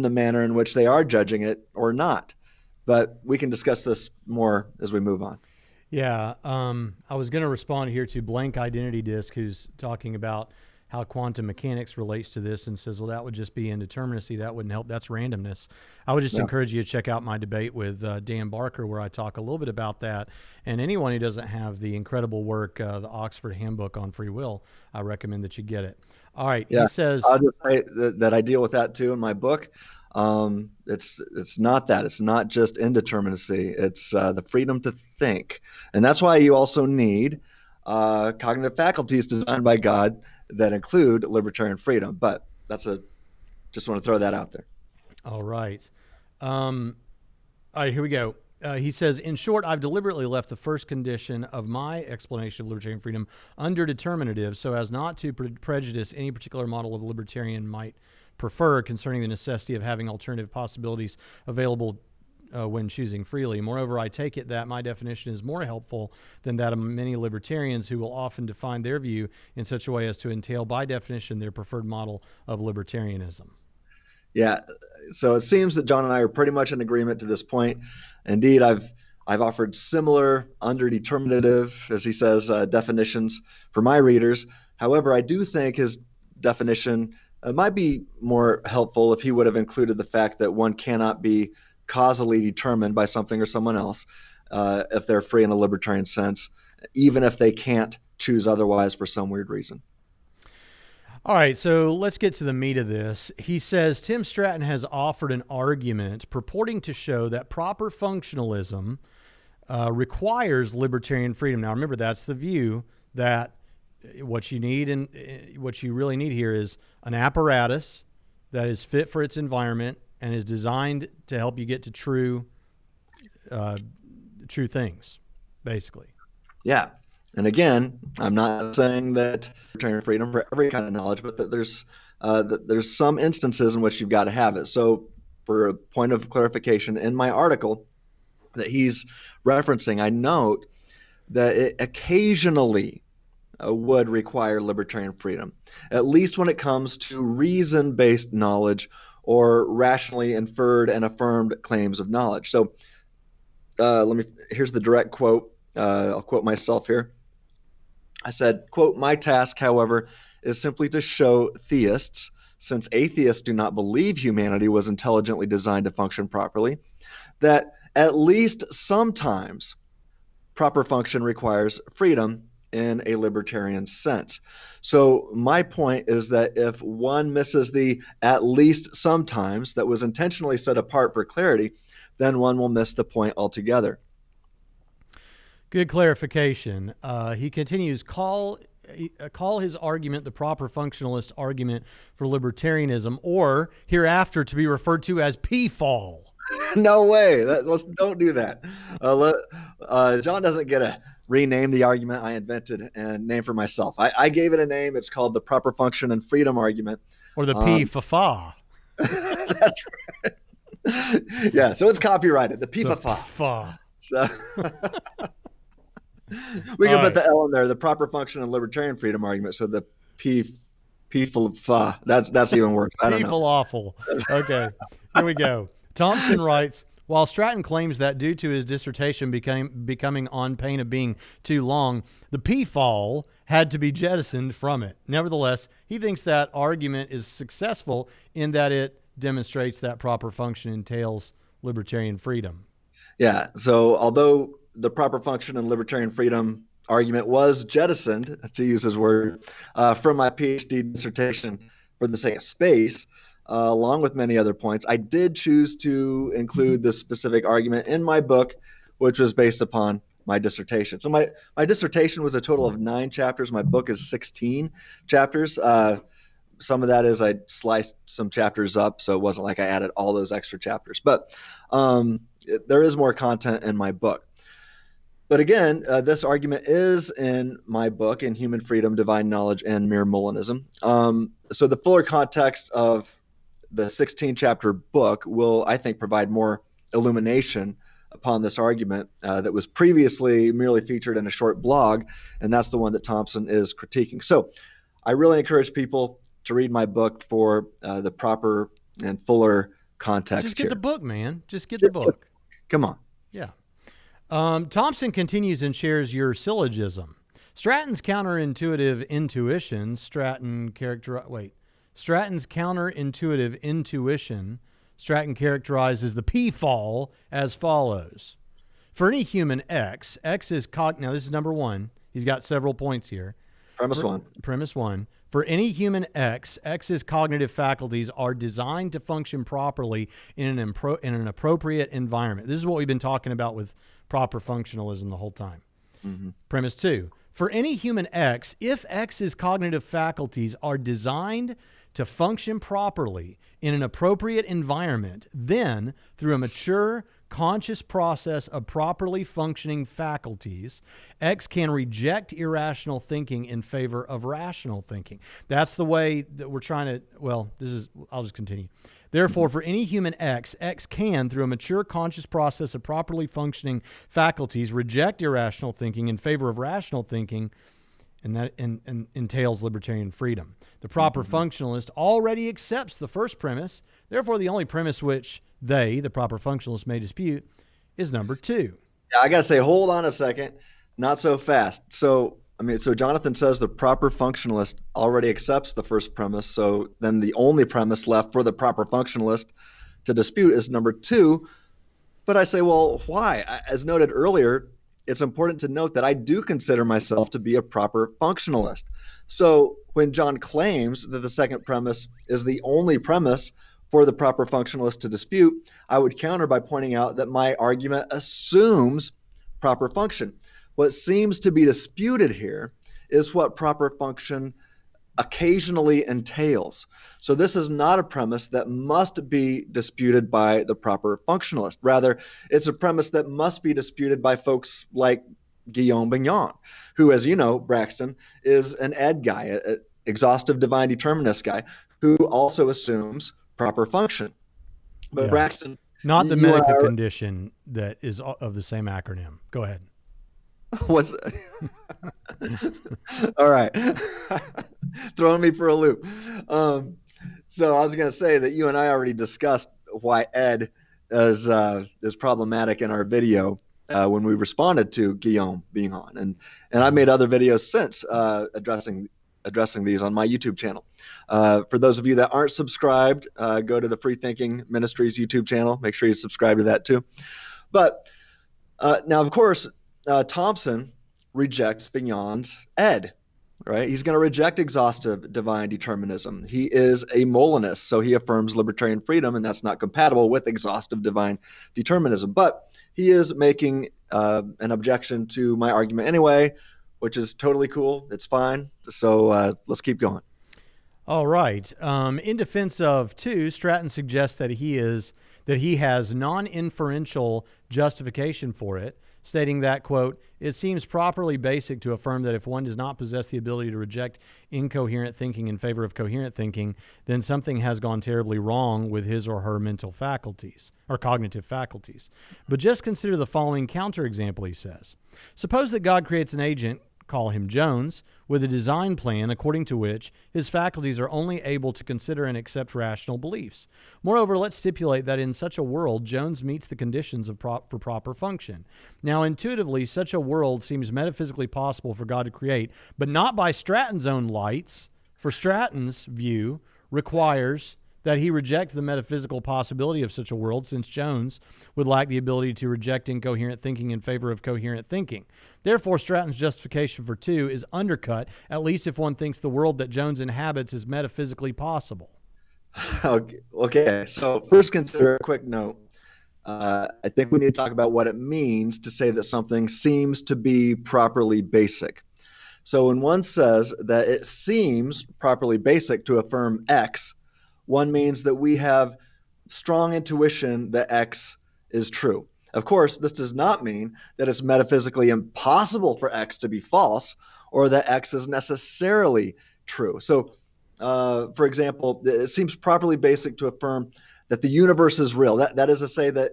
the manner in which they are judging it or not. But we can discuss this more as we move on. Yeah, I was going to respond here to Blank Identity Disc, who's talking about how quantum mechanics relates to this and says, well, that would just be indeterminacy. That wouldn't help. That's randomness. I would just encourage you to check out my debate with Dan Barker, where I talk a little bit about that. And anyone who doesn't have the incredible work, the Oxford Handbook on Free Will, I recommend that you get it. All right. Yeah. He says, I'll just say that I deal with that too in my book. It's not that. It's not just indeterminacy. It's the freedom to think. And that's why you also need cognitive faculties designed by God that include libertarian freedom. But just want to throw that out there. All right. All right, here we go. He says, in short, I've deliberately left the first condition of my explanation of libertarian freedom underdeterminative so as not to prejudice any particular model of libertarian might prefer concerning the necessity of having alternative possibilities available when choosing freely. Moreover, I take it that my definition is more helpful than that of many libertarians, who will often define their view in such a way as to entail by definition their preferred model of libertarianism. Yeah, so it seems that John and I are pretty much in agreement to this point. Indeed, I've offered similar underdeterminative, as he says, definitions for my readers. However, I do think his definition might be more helpful if he would have included the fact that one cannot be causally determined by something or someone else if they're free in a libertarian sense, even if they can't choose otherwise for some weird reason. All right, so let's get to the meat of this. He says, Tim Stratton has offered an argument purporting to show that proper functionalism requires libertarian freedom. Now, remember, that's the view that what you need and what you really need here is an apparatus that is fit for its environment and is designed to help you get to true things, basically. Yeah. And again, I'm not saying that libertarian freedom for every kind of knowledge, but that there's some instances in which you've got to have it. So for a point of clarification, in my article that he's referencing, I note that it occasionally would require libertarian freedom, at least when it comes to reason-based knowledge or rationally inferred and affirmed claims of knowledge. So here's the direct quote. I'll quote myself here. I said, quote, my task, however, is simply to show theists, since atheists do not believe humanity was intelligently designed to function properly, that at least sometimes proper function requires freedom in a libertarian sense. So my point is that if one misses the at least sometimes that was intentionally set apart for clarity, then one will miss the point altogether. Good clarification. He continues, call his argument the proper functionalist argument for libertarianism, or hereafter to be referred to as PFAL. No way. Don't do that. John doesn't get to rename the argument I invented and name for myself. I gave it a name. It's called the proper function and freedom argument. Or the PFAFA. That's right. Yeah, so it's copyrighted. The PFAFA. So we can put the L in there, the proper function and libertarian freedom argument. So the PFAFA. That's even worse. I don't know. Awful. Okay, here we go. Thompson writes, while Stratton claims that due to his dissertation becoming on pain of being too long, the PFAL had to be jettisoned from it. Nevertheless, he thinks that argument is successful in that it demonstrates that proper function entails libertarian freedom. Yeah, so although the proper function and libertarian freedom argument was jettisoned, to use his word, from my PhD dissertation for the sake of space, along with many other points, I did choose to include this specific argument in my book, which was based upon my dissertation. So my dissertation was a total of 9 chapters. My book is 16 chapters. Some of that is I sliced some chapters up, so it wasn't like I added all those extra chapters. But there is more content in my book. But again, this argument is in my book, In Human Freedom, Divine Knowledge, and Mere Molinism. So the fuller context of the 16-chapter book will, I think, provide more illumination upon this argument that was previously merely featured in a short blog, and that's the one that Thompson is critiquing. So I really encourage people to read my book for the proper and fuller context. Just get the book, man. Just get the book. Come on. Yeah. Thompson continues and shares your syllogism. Stratton's counterintuitive intuition, Stratton characterizes the PFAL as follows. For any human X is now this is number 1. He's got several points here. Premise one. For any human X's cognitive faculties are designed to function properly in an appropriate environment. This is what we've been talking about with proper functionalism the whole time. Mm-hmm. Premise 2. For any human X, if X's cognitive faculties are designed to function properly in an appropriate environment, then through a mature, conscious process of properly functioning faculties, X can reject irrational thinking in favor of rational thinking. That's the way that we're trying to, I'll just continue. Therefore, for any human X can, through a mature conscious process of properly functioning faculties, reject irrational thinking in favor of rational thinking, and that entails libertarian freedom. The proper functionalist already accepts the first premise. Therefore, the only premise which the proper functionalists, may dispute is number 2. Yeah, I got to say, hold on a second. Not so fast. So Jonathan says the proper functionalist already accepts the first premise. So then the only premise left for the proper functionalist to dispute is number 2. But I say, well, why? As noted earlier, it's important to note that I do consider myself to be a proper functionalist. So when John claims that the second premise is the only premise for the proper functionalist to dispute, I would counter by pointing out that my argument assumes proper function. What seems to be disputed here is what proper function occasionally entails. So this is not a premise that must be disputed by the proper functionalist. Rather, it's a premise that must be disputed by folks like Guillaume Bignon, who, as you know, Braxton, is an ed guy, an exhaustive divine determinist guy, who also assumes proper function. But yeah. Braxton, not the medical condition that is of the same acronym. Go ahead. What's all right? Throwing me for a loop. So I was going to say that you and I already discussed why ed is problematic in our video when we responded to Guillaume Bignon, and I've made other videos since addressing these on my YouTube channel. For those of you that aren't subscribed, go to the Free Thinking Ministries YouTube channel. Make sure you subscribe to that too. But now, of course, Thompson rejects beyond ed, right? He's going to reject exhaustive divine determinism. He is a Molinist, so he affirms libertarian freedom, and that's not compatible with exhaustive divine determinism. But he is making an objection to my argument anyway, which is totally cool. It's fine. So let's keep going. All right. In defense of 2, Stratton suggests that he has non-inferential justification for it, stating that, quote, "It seems properly basic to affirm that if one does not possess the ability to reject incoherent thinking in favor of coherent thinking, then something has gone terribly wrong with his or her mental faculties or cognitive faculties. But just consider the following counterexample," he says. "Suppose that God creates an agent, call him Jones, with a design plan according to which his faculties are only able to consider and accept rational beliefs. Moreover, let's stipulate that in such a world, Jones meets the conditions for proper function. Now, intuitively, such a world seems metaphysically possible for God to create, but not by Stratton's own lights, for Stratton's view requires that he reject the metaphysical possibility of such a world, since Jones would lack the ability to reject incoherent thinking in favor of coherent thinking. Therefore, Stratton's justification for 2 is undercut, at least if one thinks the world that Jones inhabits is metaphysically possible." Okay. So first, consider a quick note. I think we need to talk about what it means to say that something seems to be properly basic. So when one says that it seems properly basic to affirm X, one means that we have strong intuition that X is true. Of course, this does not mean that it's metaphysically impossible for X to be false or that X is necessarily true. So, for example, it seems properly basic to affirm that the universe is real. That is to say that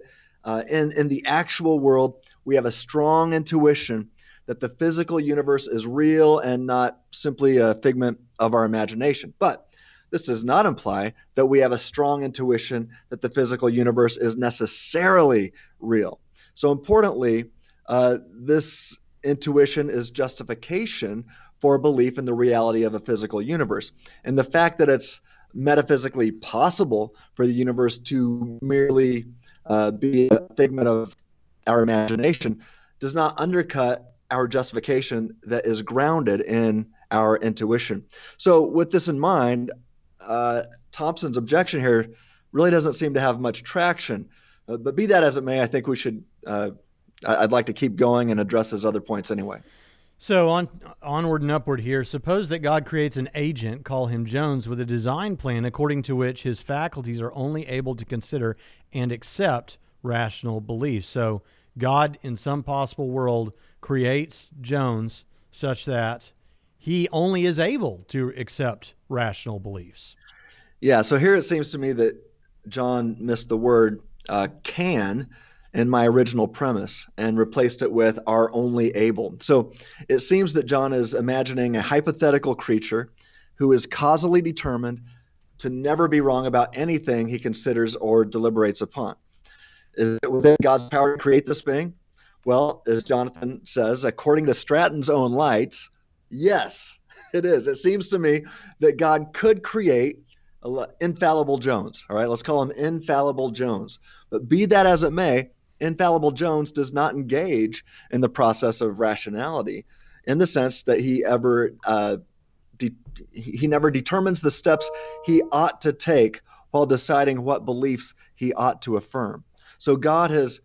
in the actual world, we have a strong intuition that the physical universe is real and not simply a figment of our imagination. But this does not imply that we have a strong intuition that the physical universe is necessarily real. So importantly, this intuition is justification for belief in the reality of a physical universe. And the fact that it's metaphysically possible for the universe to merely be a figment of our imagination does not undercut our justification that is grounded in our intuition. So with this in mind, Thompson's objection here really doesn't seem to have much traction. But be that as it may, I think we should, I'd like to keep going and address his other points anyway. So onward and upward here. Suppose that God creates an agent, call him Jones, with a design plan according to which his faculties are only able to consider and accept rational beliefs. So God, in some possible world, creates Jones such that he only is able to accept rational beliefs. Yeah, so here it seems to me that John missed the word can in my original premise and replaced it with are only able. So it seems that John is imagining a hypothetical creature who is causally determined to never be wrong about anything he considers or deliberates upon. Is it within God's power to create this being? Well, as Jonathan says, according to Stratton's own lights, yes, it is. It seems to me that God could create infallible Jones. All right, let's call him infallible Jones. But be that as it may, infallible Jones does not engage in the process of rationality in the sense that he never determines the steps he ought to take while deciding what beliefs he ought to affirm. So God has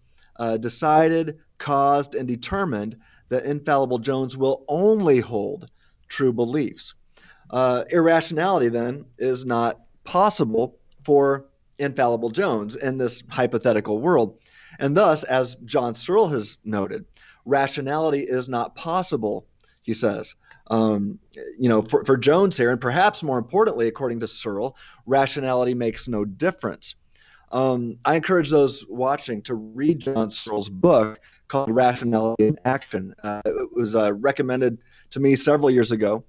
decided, caused, and determined that infallible Jones will only hold true beliefs. Irrationality, then, is not possible for infallible Jones in this hypothetical world. And thus, as John Searle has noted, rationality is not possible, he says. For Jones here, and perhaps more importantly, according to Searle, rationality makes no difference. I encourage those watching to read John Searle's book called Rationality in Action. It was recommended to me several years ago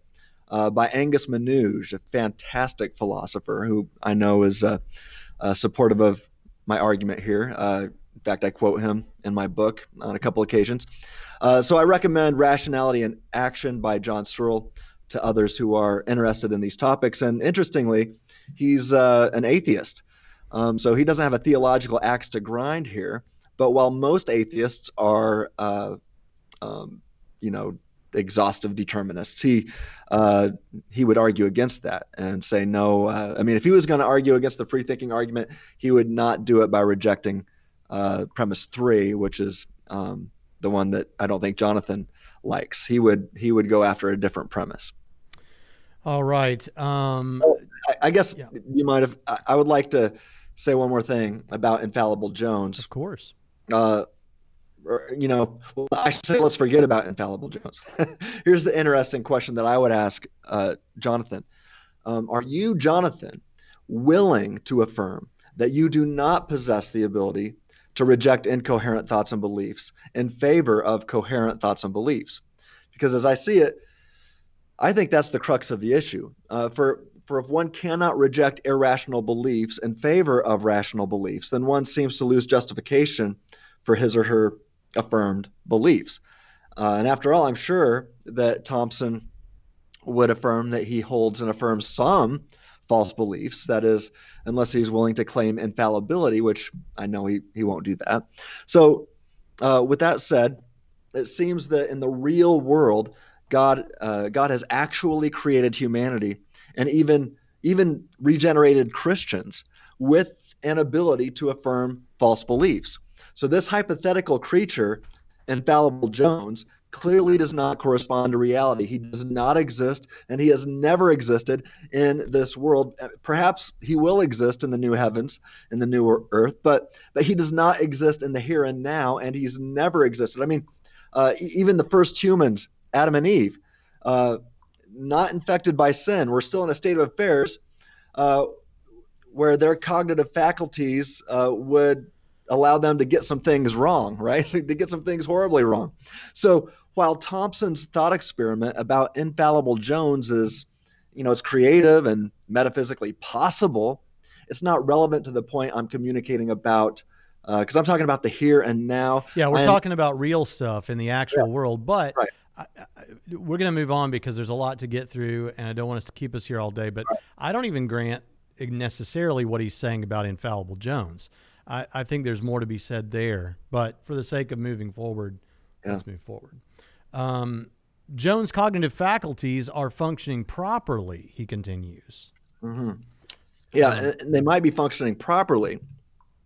by Angus Manouge, a fantastic philosopher who I know is supportive of my argument here. In fact, I quote him in my book on a couple occasions. So I recommend Rationality in Action by John Searle to others who are interested in these topics. And interestingly, he's an atheist. So he doesn't have a theological axe to grind here. But while most atheists are, exhaustive determinists. He would argue against that and say no. I mean, if he was going to argue against the free thinking argument, he would not do it by rejecting premise 3, which is the one that I don't think Jonathan likes. He would go after a different premise. All right. I guess you might have. I would like to say one more thing about Infallible Jones. Of course. I should say let's forget about Infallible Jones. Here's the interesting question that I would ask Jonathan. Are you, Jonathan, willing to affirm that you do not possess the ability to reject incoherent thoughts and beliefs in favor of coherent thoughts and beliefs? Because as I see it, I think that's the crux of the issue. For if one cannot reject irrational beliefs in favor of rational beliefs, then one seems to lose justification for his or her affirmed beliefs. And after all, I'm sure that Thompson would affirm that he holds and affirms some false beliefs. That is, unless he's willing to claim infallibility, which I know he won't do that. So with that said, it seems that in the real world, God has actually created humanity and even regenerated Christians with an ability to affirm false beliefs. So this hypothetical creature, Infallible Jones, clearly does not correspond to reality. He does not exist, and he has never existed in this world. Perhaps he will exist in the new heavens, in the new earth, but he does not exist in the here and now, and he's never existed. I mean, even the first humans, Adam and Eve, not infected by sin, were still in a state of affairs where their cognitive faculties would allow them to get some things wrong, right? So to get some things horribly wrong. So while Thompson's thought experiment about Infallible Jones is, it's creative and metaphysically possible, it's not relevant to the point I'm communicating about, because I'm talking about the here and now. Yeah, we're talking about real stuff in the actual world, but right. We're going to move on because there's a lot to get through, and I don't want us to keep us here all day, but I don't even grant necessarily what he's saying about Infallible Jones. I think there's more to be said there, but for the sake of moving forward, let's move forward. Jones' cognitive faculties are functioning properly, he continues. Mm-hmm. Yeah, and they might be functioning properly,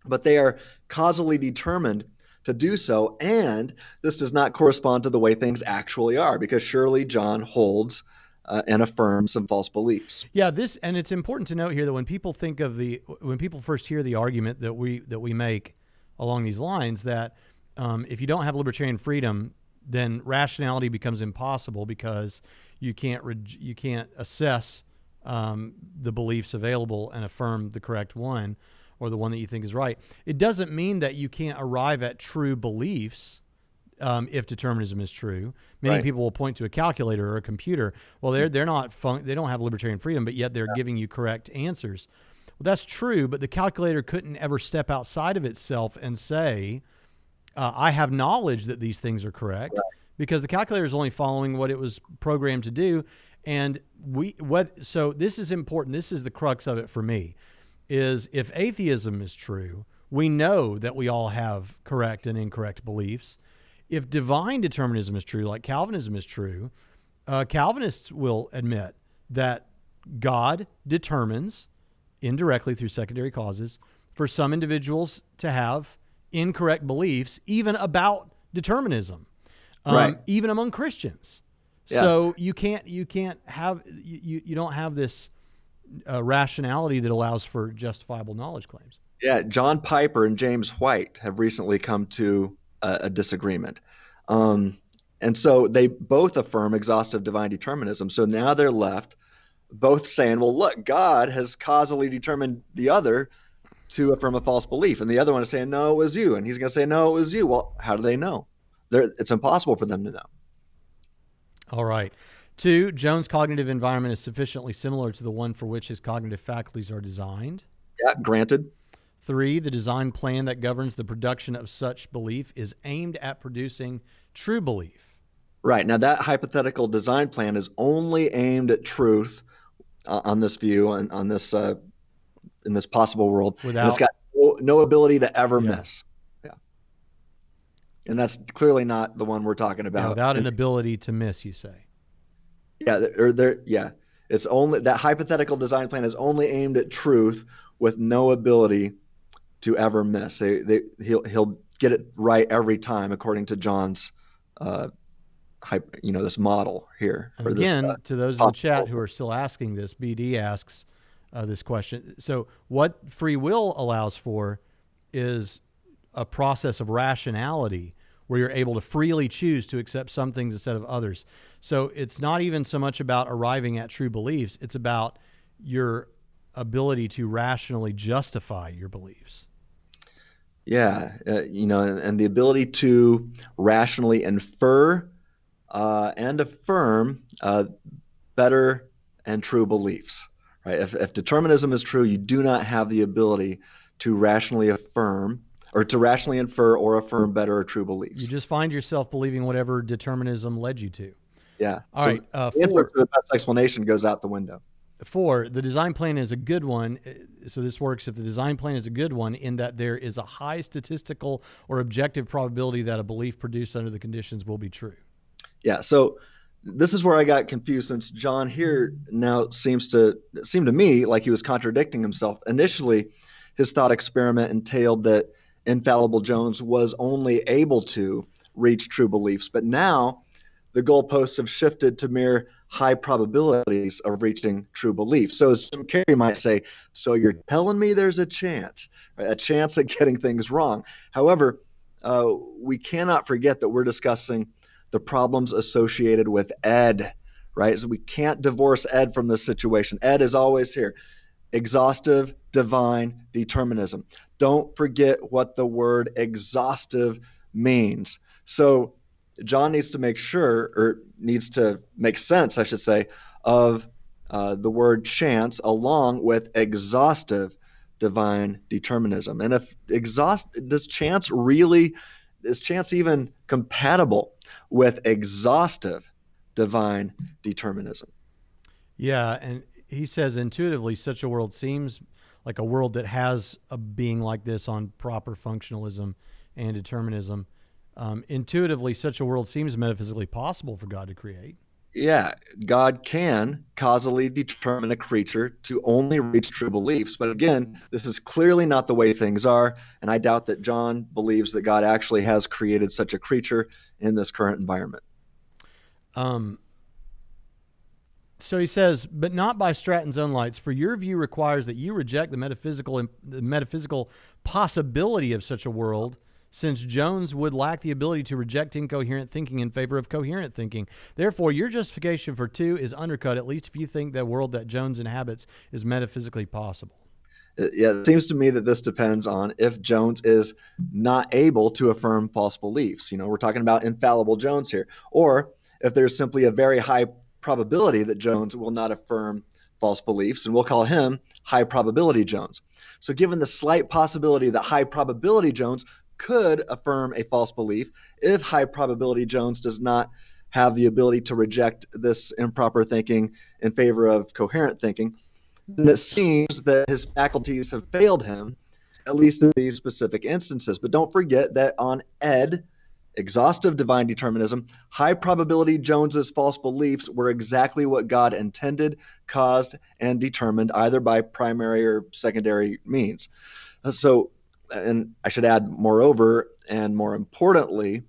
but they are causally determined to do so, and this does not correspond to the way things actually are, because surely John holds and affirms some false beliefs. Yeah, and it's important to note here that when people first hear the argument that we make along these lines, that if you don't have libertarian freedom, then rationality becomes impossible because you can't assess the beliefs available and affirm the correct one, or the one that you think is right. It doesn't mean that you can't arrive at true beliefs if determinism is true. Many people will point to a calculator or a computer. Well, they don't have libertarian freedom, but yet they're giving you correct answers. Well, that's true, but the calculator couldn't ever step outside of itself and say, I have knowledge that these things are correct, because the calculator is only following what it was programmed to do. And so this is important. This is the crux of it for me. Is if atheism is true, we know that we all have correct and incorrect beliefs. If divine determinism is true, like Calvinism is true, Calvinists will admit that God determines indirectly through secondary causes for some individuals to have incorrect beliefs, even about determinism, even among Christians. Yeah. So you don't have this rationality that allows for justifiable knowledge claims. Yeah, John Piper and James White have recently come to a disagreement. And so they both affirm exhaustive divine determinism. So now they're left both saying, well, look, God has causally determined the other to affirm a false belief. And the other one is saying, no, it was you. And he's going to say, no, it was you. Well, how do they know? It's impossible for them to know. All right. 2, Jones' cognitive environment is sufficiently similar to the one for which his cognitive faculties are designed. Yeah, granted. 3, the design plan that governs the production of such belief is aimed at producing true belief. Right. Now, that hypothetical design plan is only aimed at truth on this view and on this in this possible world. And it's got no ability to ever miss. And that's clearly not the one we're talking Yeah, about. without an ability to miss, you say. Yeah, yeah. It's only that hypothetical design plan is only aimed at truth with no ability to ever miss. He'll get it right every time, according to John's, this model here, And or this again, to those in the chat who are still asking this, BD asks this question. So what free will allows for is a process of rationality where you're able to freely choose to accept some things instead of others. So it's not even so much about arriving at true beliefs. It's about your ability to rationally justify your beliefs. Yeah, and the ability to rationally infer and affirm better and true beliefs. Right? If determinism is true, you do not have the ability to rationally affirm or to rationally infer or affirm better or true beliefs. You just find yourself believing whatever determinism led you to. Yeah. All right. The answer to the best explanation goes out the window. 4, the design plan is a good one. So this works if the design plan is a good one in that there is a high statistical or objective probability that a belief produced under the conditions will be true. Yeah. So this is where I got confused, since John here now seemed to me like he was contradicting himself. Initially, his thought experiment entailed that infallible Jones was only able to reach true beliefs, but now the goalposts have shifted to mere high probabilities of reaching true beliefs. So as Jim Carrey might say, so you're telling me there's a chance, right? A chance at getting things wrong. However, we cannot forget that we're discussing the problems associated with Ed, right? So we can't divorce Ed from this situation. Ed is always here. Exhaustive divine determinism. Don't forget what the word exhaustive means. So John needs to make sure, or needs to make sense, I should say, of the word chance along with exhaustive divine determinism. And if is chance even compatible with exhaustive divine determinism? Yeah, and he says intuitively such a world seems like a world that has a being like this on proper functionalism and determinism. Intuitively, such a world seems metaphysically possible for God to create. Yeah, God can causally determine a creature to only reach true beliefs. But again, this is clearly not the way things are. And I doubt that John believes that God actually has created such a creature in this current environment. So he says, but not by Stratton's own lights, for your view requires that you reject the metaphysical possibility of such a world, since Jones would lack the ability to reject incoherent thinking in favor of coherent thinking. Therefore, your justification for 2 is undercut, at least if you think the world that Jones inhabits is metaphysically possible. Yeah, it seems to me that this depends on if Jones is not able to affirm false beliefs. We're talking about infallible Jones here. Or if there's simply a very high probability that Jones will not affirm false beliefs, and we'll call him high probability Jones. So given the slight possibility that high probability Jones could affirm a false belief, if high probability Jones does not have the ability to reject this improper thinking in favor of coherent thinking, then it seems that his faculties have failed him, at least in these specific instances. But don't forget that on Ed, exhaustive divine determinism, high probability Jones's false beliefs were exactly what God intended, caused, and determined, either by primary or secondary means. So, and I should add, moreover, and more importantly,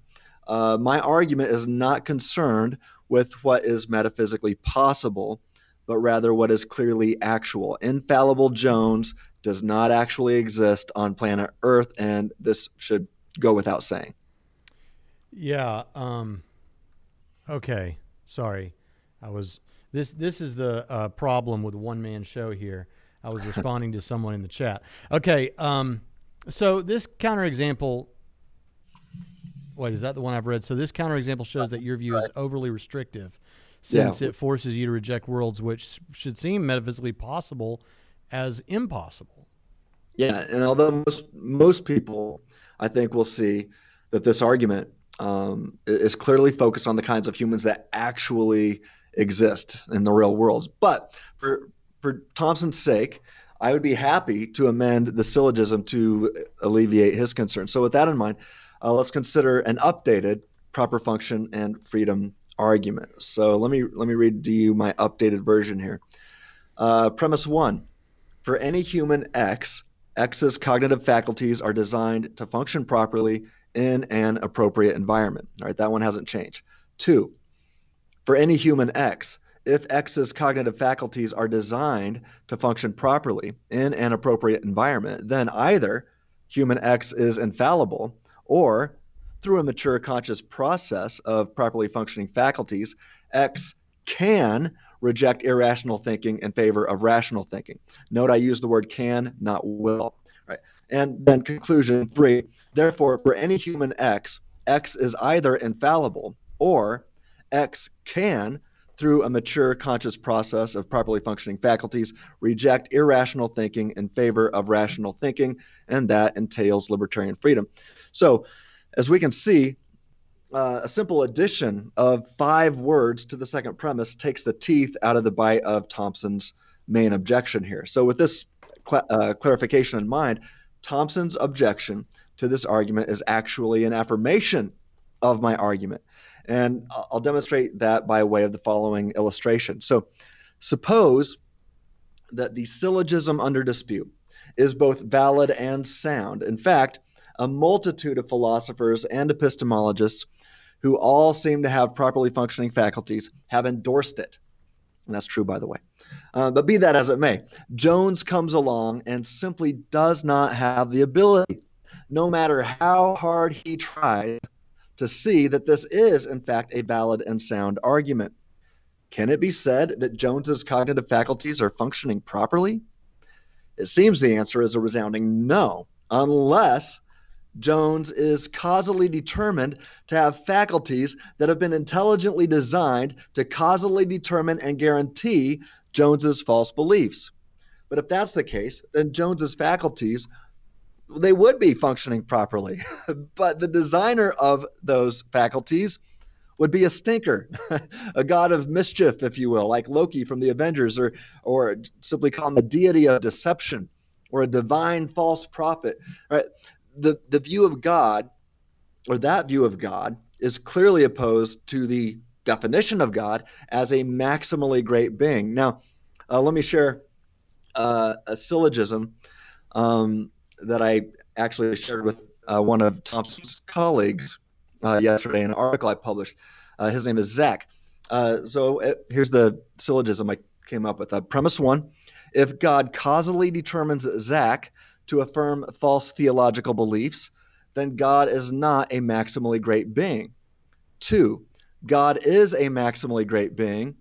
my argument is not concerned with what is metaphysically possible, but rather what is clearly actual. Infallible Jones does not actually exist on planet Earth, and this should go without saying. Yeah. Okay. Sorry. This is the problem with a one-man show here. I was responding to someone in the chat. Okay. So this counterexample, wait, is that the one I've read? So this counterexample shows that your view is overly restrictive, since it forces you to reject worlds which should seem metaphysically possible as impossible. Yeah, and although most people, I think, will see that this argument is clearly focused on the kinds of humans that actually exist in the real world. But for Thompson's sake, I would be happy to amend the syllogism to alleviate his concern. So with that in mind, let's consider an updated proper function and freedom argument. So let me read to you my updated version here. Premise 1. For any human X, X's cognitive faculties are designed to function properly in an appropriate environment. All right, that one hasn't changed. 2. For any human X, if X's cognitive faculties are designed to function properly in an appropriate environment, then either human X is infallible, or through a mature conscious process of properly functioning faculties, X can reject irrational thinking in favor of rational thinking. Note I use the word can, not will. Right? And then conclusion 3, therefore, for any human X, X is either infallible, or X can, through a mature conscious process of properly functioning faculties, reject irrational thinking in favor of rational thinking, and that entails libertarian freedom. So, as we can see, a simple addition of 5 words to the second premise takes the teeth out of the bite of Thompson's main objection here. So with this clarification in mind, Thompson's objection to this argument is actually an affirmation of my argument. And I'll demonstrate that by way of the following illustration. So suppose that the syllogism under dispute is both valid and sound. In fact, a multitude of philosophers and epistemologists who all seem to have properly functioning faculties have endorsed it. And that's true, by the way. But be that as it may, Jones comes along and simply does not have the ability, no matter how hard he tries, to see that this is, in fact, a valid and sound argument. Can it be said that Jones's cognitive faculties are functioning properly? It seems the answer is a resounding no, unless Jones is causally determined to have faculties that have been intelligently designed to causally determine and guarantee Jones's false beliefs. But if that's the case, then Jones's faculties, they would be functioning properly. But the designer of those faculties would be a stinker, a god of mischief, if you will, like Loki from the Avengers, or simply call him a deity of deception, or a divine false prophet. Right? The view of God, or that view of God, is clearly opposed to the definition of God as a maximally great being. Now, let me share a syllogism that I actually shared with one of Thompson's colleagues yesterday in an article I published. His name is Zach. Here's the syllogism I came up with. Premise 1, if God causally determines Zach to affirm false theological beliefs, then God is not a maximally great being. 2, God is a maximally great being.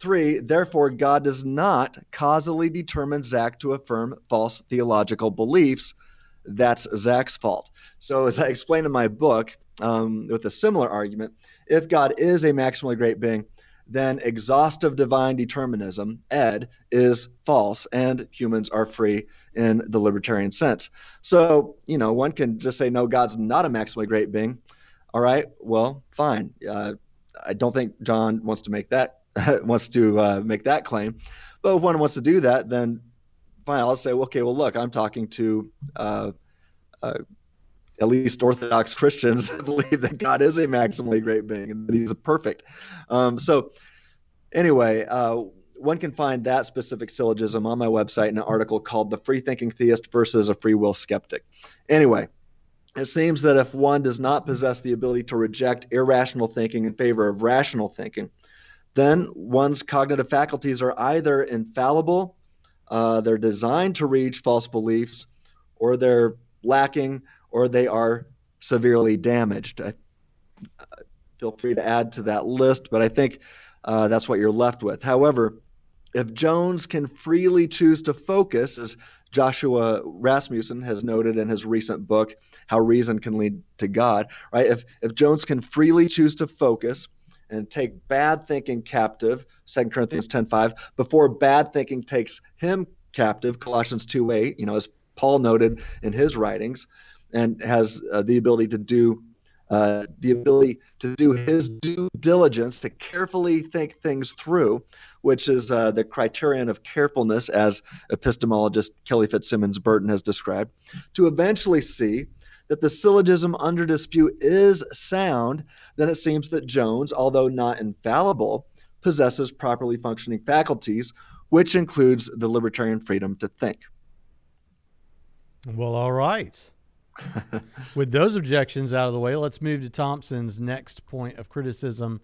3, therefore, God does not causally determine Zach to affirm false theological beliefs. That's Zach's fault. So as I explained in my book, with a similar argument, if God is a maximally great being, then exhaustive divine determinism, ed, is false, and humans are free in the libertarian sense. So, one can just say, no, God's not a maximally great being. All right, well, fine. I don't think John wants to make that claim. But if one wants to do that, then fine. I'll say, okay, well, look, I'm talking to at least Orthodox Christians that believe that God is a maximally great being and that he's perfect. So anyway, one can find that specific syllogism on my website in an article called The Free-Thinking Theist versus a Free Will Skeptic. Anyway, it seems that if one does not possess the ability to reject irrational thinking in favor of rational thinking, then one's cognitive faculties are either infallible, they're designed to reach false beliefs, or they're lacking, or they are severely damaged. Feel free to add to that list, but I think that's what you're left with. However, if Jones can freely choose to focus, as Joshua Rasmussen has noted in his recent book, How Reason Can Lead to God, right? If Jones can freely choose to focus and take bad thinking captive, 2 Corinthians 10:5, before bad thinking takes him captive, Colossians 2:8, as Paul noted in his writings, and has the ability to do his due diligence to carefully think things through, which is the criterion of carefulness, as epistemologist Kelly Fitzsimmons Burton has described, to eventually see that the syllogism under dispute is sound, then it seems that Jones, although not infallible, possesses properly functioning faculties, which includes the libertarian freedom to think. Well, all right. With those objections out of the way, let's move to Thompson's next point of criticism.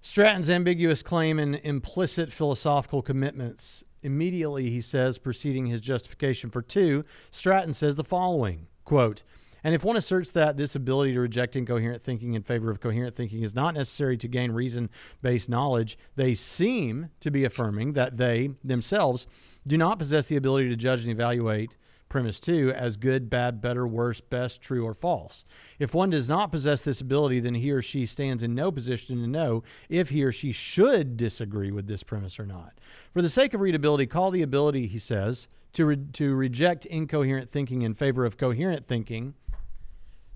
Stratton's ambiguous claim and implicit philosophical commitments. Immediately, he says, preceding his justification for 2, Stratton says the following, quote, "And if one asserts that this ability to reject incoherent thinking in favor of coherent thinking is not necessary to gain reason-based knowledge, they seem to be affirming that they themselves do not possess the ability to judge and evaluate premise 2 as good, bad, better, worse, best, true, or false. If one does not possess this ability, then he or she stands in no position to know if he or she should disagree with this premise or not. For the sake of readability, call the ability," he says, to reject incoherent thinking in favor of coherent thinking,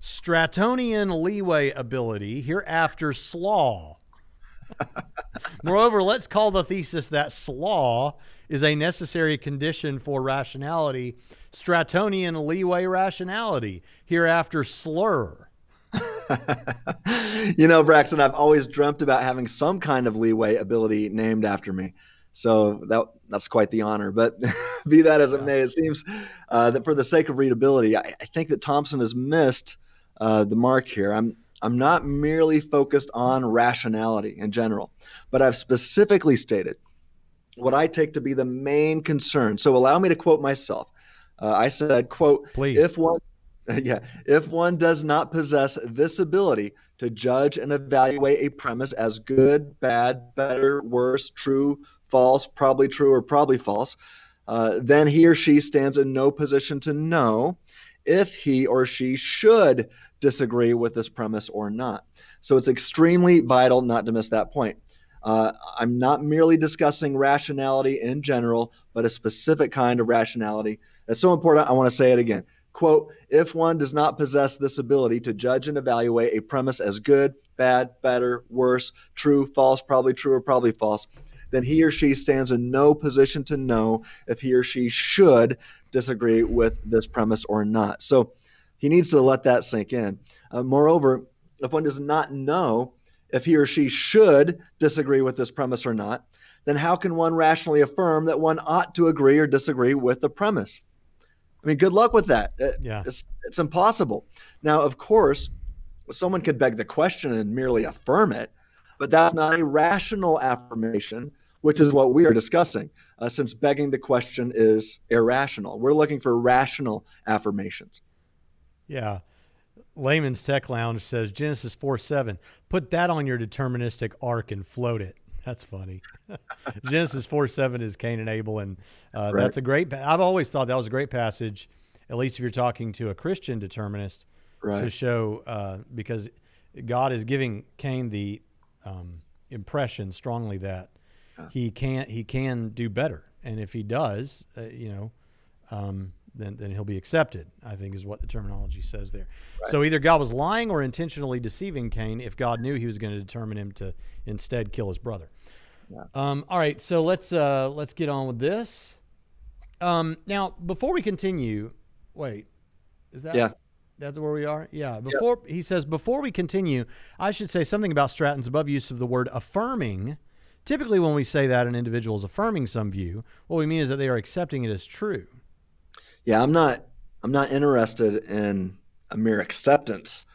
Strattonian leeway ability, hereafter slaw. Moreover, let's call the thesis that slaw is a necessary condition for rationality, Strattonian leeway rationality, hereafter slur. Braxton, I've always dreamt about having some kind of leeway ability named after me. So that's quite the honor. But be that as it may, it seems that for the sake of readability, I think that Thompson has missed the mark here. I'm not merely focused on rationality in general, but I've specifically stated what I take to be the main concern. So allow me to quote myself. I said, quote, Please. If one does not possess this ability to judge and evaluate a premise as good, bad, better, worse, true, false, probably true, or probably false, then he or she stands in no position to know if he or she should disagree with this premise or not. So it's extremely vital not to miss that point. I'm not merely discussing rationality in general, but a specific kind of rationality. That's so important, I want to say it again. Quote, if one does not possess this ability to judge and evaluate a premise as good, bad, better, worse, true, false, probably true, or probably false, then he or she stands in no position to know if he or she should disagree with this premise or not. So he needs to let that sink in. Moreover, if one does not know if he or she should disagree with this premise or not, then how can one rationally affirm that one ought to agree or disagree with the premise? I mean, good luck with that. Yeah. It's impossible. Now, of course, someone could beg the question and merely affirm it, but that's not a rational affirmation, which is what we are discussing, since begging the question is irrational. We're looking for rational affirmations. Yeah. Layman's Tech Lounge says Genesis 4:7. Put that on your deterministic arc and float it. That's funny. Genesis 4:7 is Cain and Abel, and Right. that's a great. I've always thought that was a great passage, at least if you're talking to a Christian determinist, Right. to show because God is giving Cain the impression strongly that he can do better, and if he does, then he'll be accepted, I think is what the terminology says there. Right. So either God was lying or intentionally deceiving Cain if God knew he was going to determine him to instead kill his brother. Yeah. All right, so let's get on with this. Now, before we continue, wait, is that? Yeah. That's where we are? Yeah. He says, before we continue, I should say something about Stratton's above use of the word affirming. Typically when we say that an individual is affirming some view, what we mean is that they are accepting it as true. Yeah, I'm not interested in a mere acceptance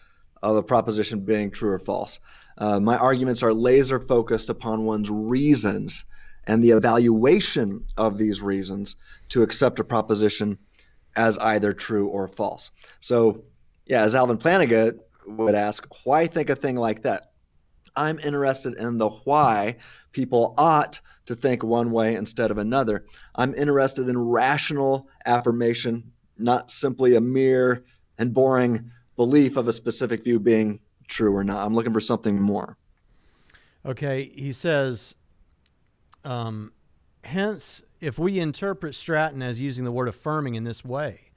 of a proposition being true or false. My arguments are laser focused upon one's reasons and the evaluation of these reasons to accept a proposition as either true or false. So, yeah, as Alvin Plantinga would ask, why think a thing like that? I'm interested in the why people ought to think one way instead of another. I'm interested in rational affirmation, not simply a mere and boring belief of a specific view being true or not. I'm looking for something more. Okay, he says, hence, if we interpret Stratton as using the word affirming in this way,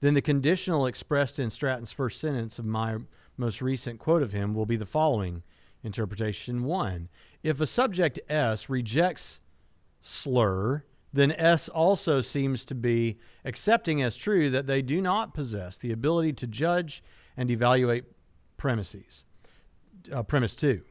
then the conditional expressed in Stratton's first sentence of my most recent quote of him will be the following interpretation. 1, if a subject S rejects slur, then S also seems to be accepting as true that they do not possess the ability to judge and evaluate premise 2.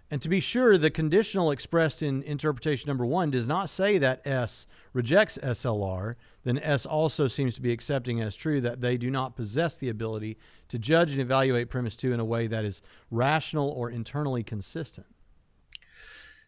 And to be sure, the conditional expressed in interpretation number 1 does not say that S rejects SLR, then S also seems to be accepting as true that they do not possess the ability to judge and evaluate premise 2 in a way that is rational or internally consistent.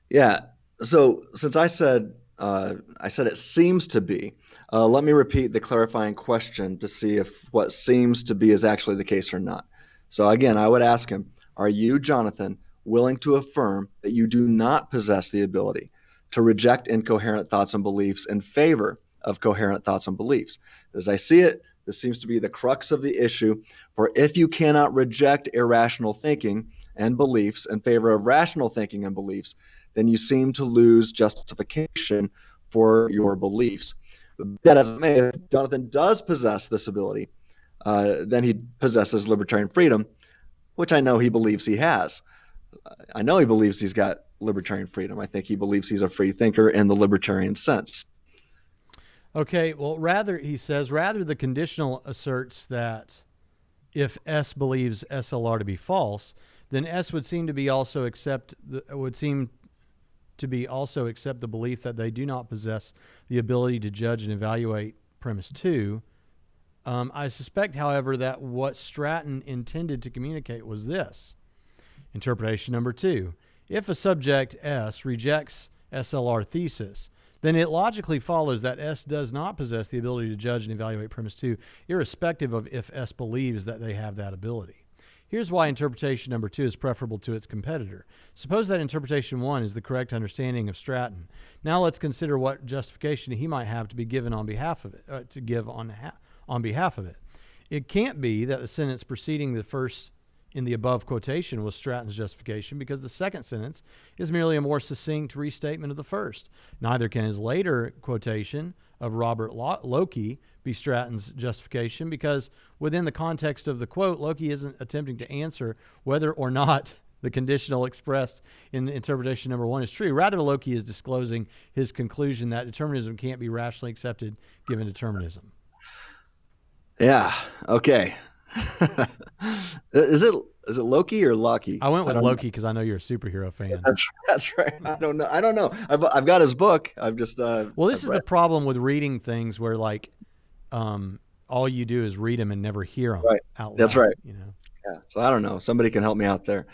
Yeah. So since I said it seems to be, let me repeat the clarifying question to see if what seems to be is actually the case or not. So again, I would ask him, are you, Jonathan, willing to affirm that you do not possess the ability to reject incoherent thoughts and beliefs in favor of coherent thoughts and beliefs? As I see it, this seems to be the crux of the issue. For if you cannot reject irrational thinking and beliefs in favor of rational thinking and beliefs, then you seem to lose justification for your beliefs. But that as it may, if Jonathan does possess this ability, then he possesses libertarian freedom, which I know he believes he has. I know he believes he's got libertarian freedom. I think he believes he's a free thinker in the libertarian sense. Okay, well, he says, the conditional asserts that if S believes SLR to be false, then S would seem to be also accept the belief that they do not possess the ability to judge and evaluate premise 2. I suspect, however, that what Stratton intended to communicate was this. Interpretation number 2. If a subject S rejects SLR thesis, then it logically follows that S does not possess the ability to judge and evaluate premise 2, irrespective of if S believes that they have that ability. Here's why interpretation number 2 is preferable to its competitor. Suppose that interpretation 1 is the correct understanding of Stratton. Now let's consider what justification he might have to be given on behalf of it. On behalf of it. It can't be that the sentence preceding the first in the above quotation was Stratton's justification, because the second sentence is merely a more succinct restatement of the first. Neither can his later quotation of Robert Loki be Stratton's justification, because within the context of the quote, Loki isn't attempting to answer whether or not the conditional expressed in interpretation number 1 is true. Rather, Loki is disclosing his conclusion that determinism can't be rationally accepted given determinism. Yeah. Okay. Is it Loki or Loki? I went with Loki because I know you're a superhero fan. That's right. I don't know. I've got his book. I've just well, this is the problem with reading things where all you do is read them and never hear them out loud. That's right. Yeah. So I don't know. Somebody can help me out there.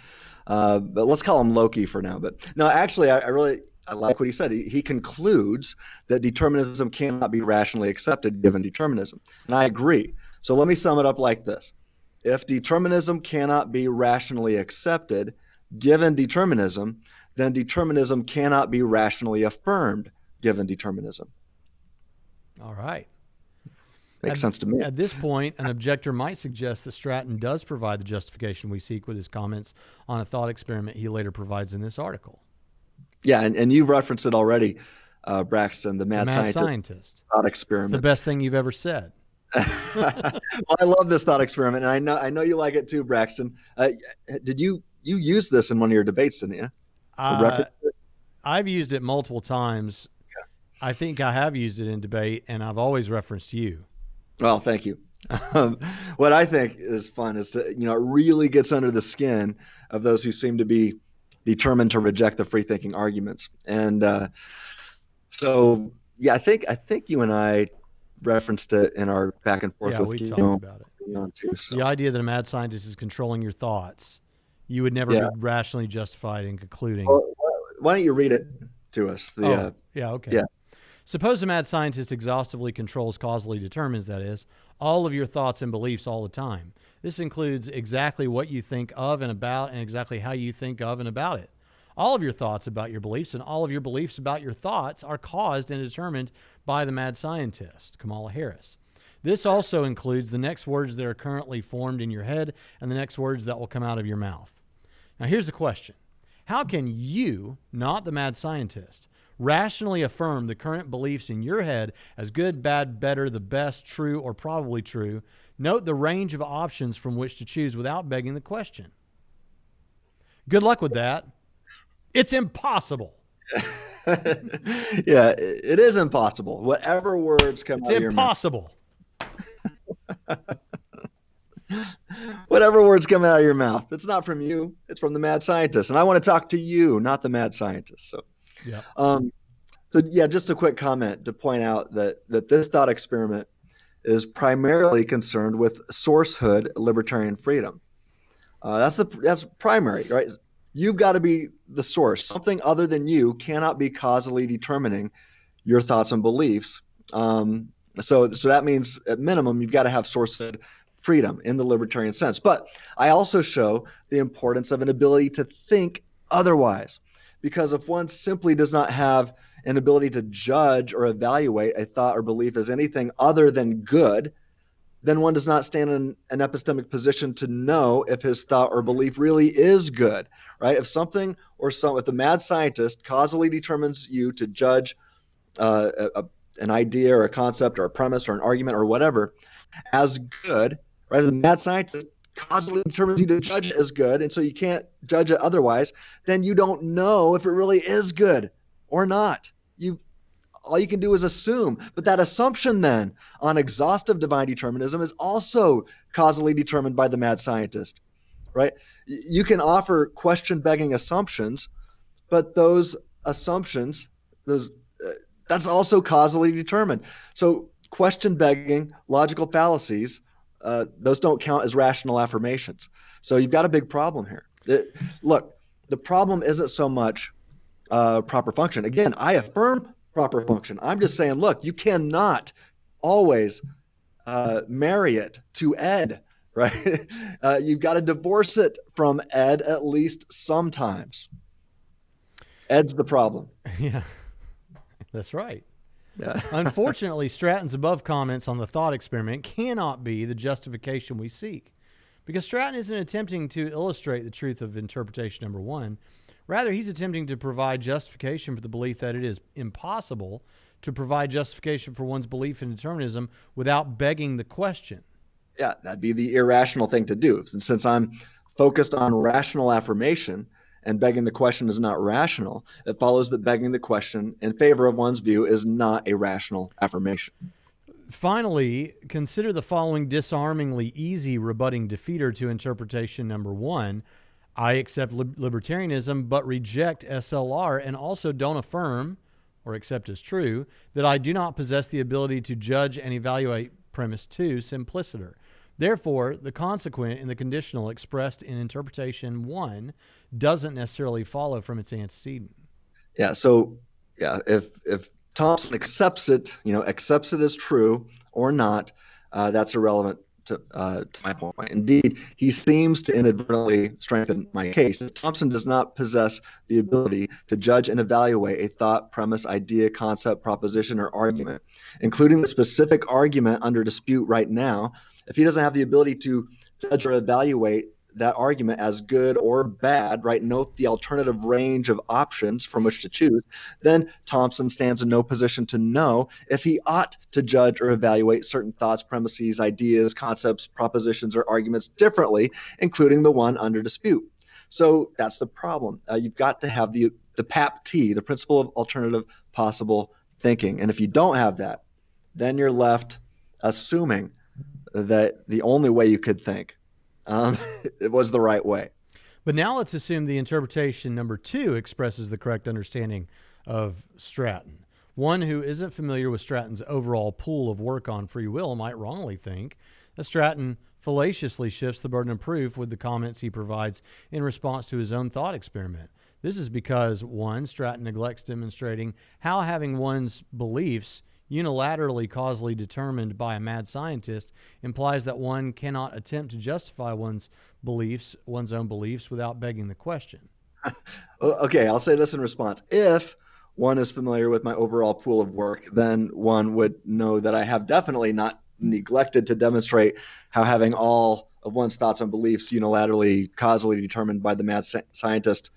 But let's call him Loki for now. But no, actually, I like what he said. He concludes that determinism cannot be rationally accepted given determinism. And I agree. So let me sum it up like this. If determinism cannot be rationally accepted given determinism, then determinism cannot be rationally affirmed given determinism. All right. Makes sense to me. At this point, an objector might suggest that Stratton does provide the justification we seek with his comments on a thought experiment he later provides in this article. Yeah, and you've referenced it already, Braxton, the mad scientist thought experiment. It's the best thing you've ever said. Well, I love this thought experiment, and I know you like it too, Braxton. Did you use this in one of your debates, didn't you? I've used it multiple times. Okay. I think I have used it in debate, and I've always referenced you. Well, thank you. What I think is fun is to, it really gets under the skin of those who seem to be determined to reject the free thinking arguments. And so, yeah, I think you and I referenced it in our back and forth. Yeah, we talked about it. Too, so. The idea that a mad scientist is controlling your thoughts, you would never be rationally justified in concluding. Well, why don't you read it to us? Okay. Yeah. Suppose a mad scientist exhaustively controls, causally determines, that is, all of your thoughts and beliefs all the time. This includes exactly what you think of and about, and exactly how you think of and about it. All of your thoughts about your beliefs and all of your beliefs about your thoughts are caused and determined by the mad scientist, Kamala Harris. This also includes the next words that are currently formed in your head and the next words that will come out of your mouth. Now, here's the question. How can you, not the mad scientist, rationally affirm the current beliefs in your head as good, bad, better, the best, true, or probably true? Note the range of options from which to choose without begging the question. Good luck with that. It's impossible. Yeah, it is impossible. Whatever words come It's out of your mouth, impossible. whatever words come out of your mouth, it's not from you. It's from the mad scientist. And I want to talk to you, not the mad scientist. Yeah. Um, so yeah, just a quick comment to point out that this thought experiment is primarily concerned with sourcehood libertarian freedom. That's primary, right? You've got to be the source. Something other than you cannot be causally determining your thoughts and beliefs. So that means at minimum you've got to have sourcehood freedom in the libertarian sense. But I also show the importance of an ability to think otherwise, because if one simply does not have an ability to judge or evaluate a thought or belief as anything other than good, then one does not stand in an epistemic position to know if his thought or belief really is good, right? If the mad scientist causally determines you to judge an idea or a concept or a premise or an argument or whatever as good, right? If the mad scientist causally determines you to judge it as good, and so you can't judge it otherwise, then you don't know if it really is good or not. All you can do is assume. But that assumption then on exhaustive divine determinism is also causally determined by the mad scientist, right? You can offer question-begging assumptions, but those assumptions, that's also causally determined. So question-begging logical fallacies, those don't count as rational affirmations. So you've got a big problem here. Look, the problem isn't so much proper function. Again, I affirm proper function. I'm just saying, look, you cannot always marry it to Ed, right? You've got to divorce it from Ed at least sometimes. Ed's the problem. Yeah, that's right. Yeah. Unfortunately, Stratton's above comments on the thought experiment cannot be the justification we seek, because Stratton isn't attempting to illustrate the truth of interpretation number one. Rather, he's attempting to provide justification for the belief that it is impossible to provide justification for one's belief in determinism without begging the question. Yeah, that'd be the irrational thing to do. Since I'm focused on rational affirmation and begging the question is not rational, it follows that begging the question in favor of one's view is not a rational affirmation. Finally, consider the following disarmingly easy rebutting defeater to interpretation number one. I accept libertarianism, but reject SLR, and also don't affirm or accept as true that I do not possess the ability to judge and evaluate premise two, simpliciter. Therefore, the consequent in the conditional expressed in interpretation one doesn't necessarily follow from its antecedent. Yeah. So, yeah, if Thompson accepts it as true or not, that's irrelevant to my point. Indeed, he seems to inadvertently strengthen my case. If Thompson does not possess the ability to judge and evaluate a thought, premise, idea, concept, proposition, or argument, including the specific argument under dispute right now, if he doesn't have the ability to judge or evaluate that argument as good or bad, right? Note the alternative range of options from which to choose, then Thompson stands in no position to know if he ought to judge or evaluate certain thoughts, premises, ideas, concepts, propositions, or arguments differently, including the one under dispute. So that's the problem. You've got to have the PAP-T, the principle of alternative possible thinking. And if you don't have that, then you're left assuming that the only way you could think it was the right way. But now let's assume the interpretation number two expresses the correct understanding of Stratton. One who isn't familiar with Stratton's overall pool of work on free will might wrongly think that Stratton fallaciously shifts the burden of proof with the comments he provides in response to his own thought experiment. This is because, one, Stratton neglects demonstrating how having one's beliefs unilaterally causally determined by a mad scientist implies that one cannot attempt to justify one's own beliefs without begging the question. Okay, I'll say this in response. If one is familiar with my overall pool of work, then one would know that I have definitely not neglected to demonstrate how having all of one's thoughts and beliefs unilaterally causally determined by the mad scientist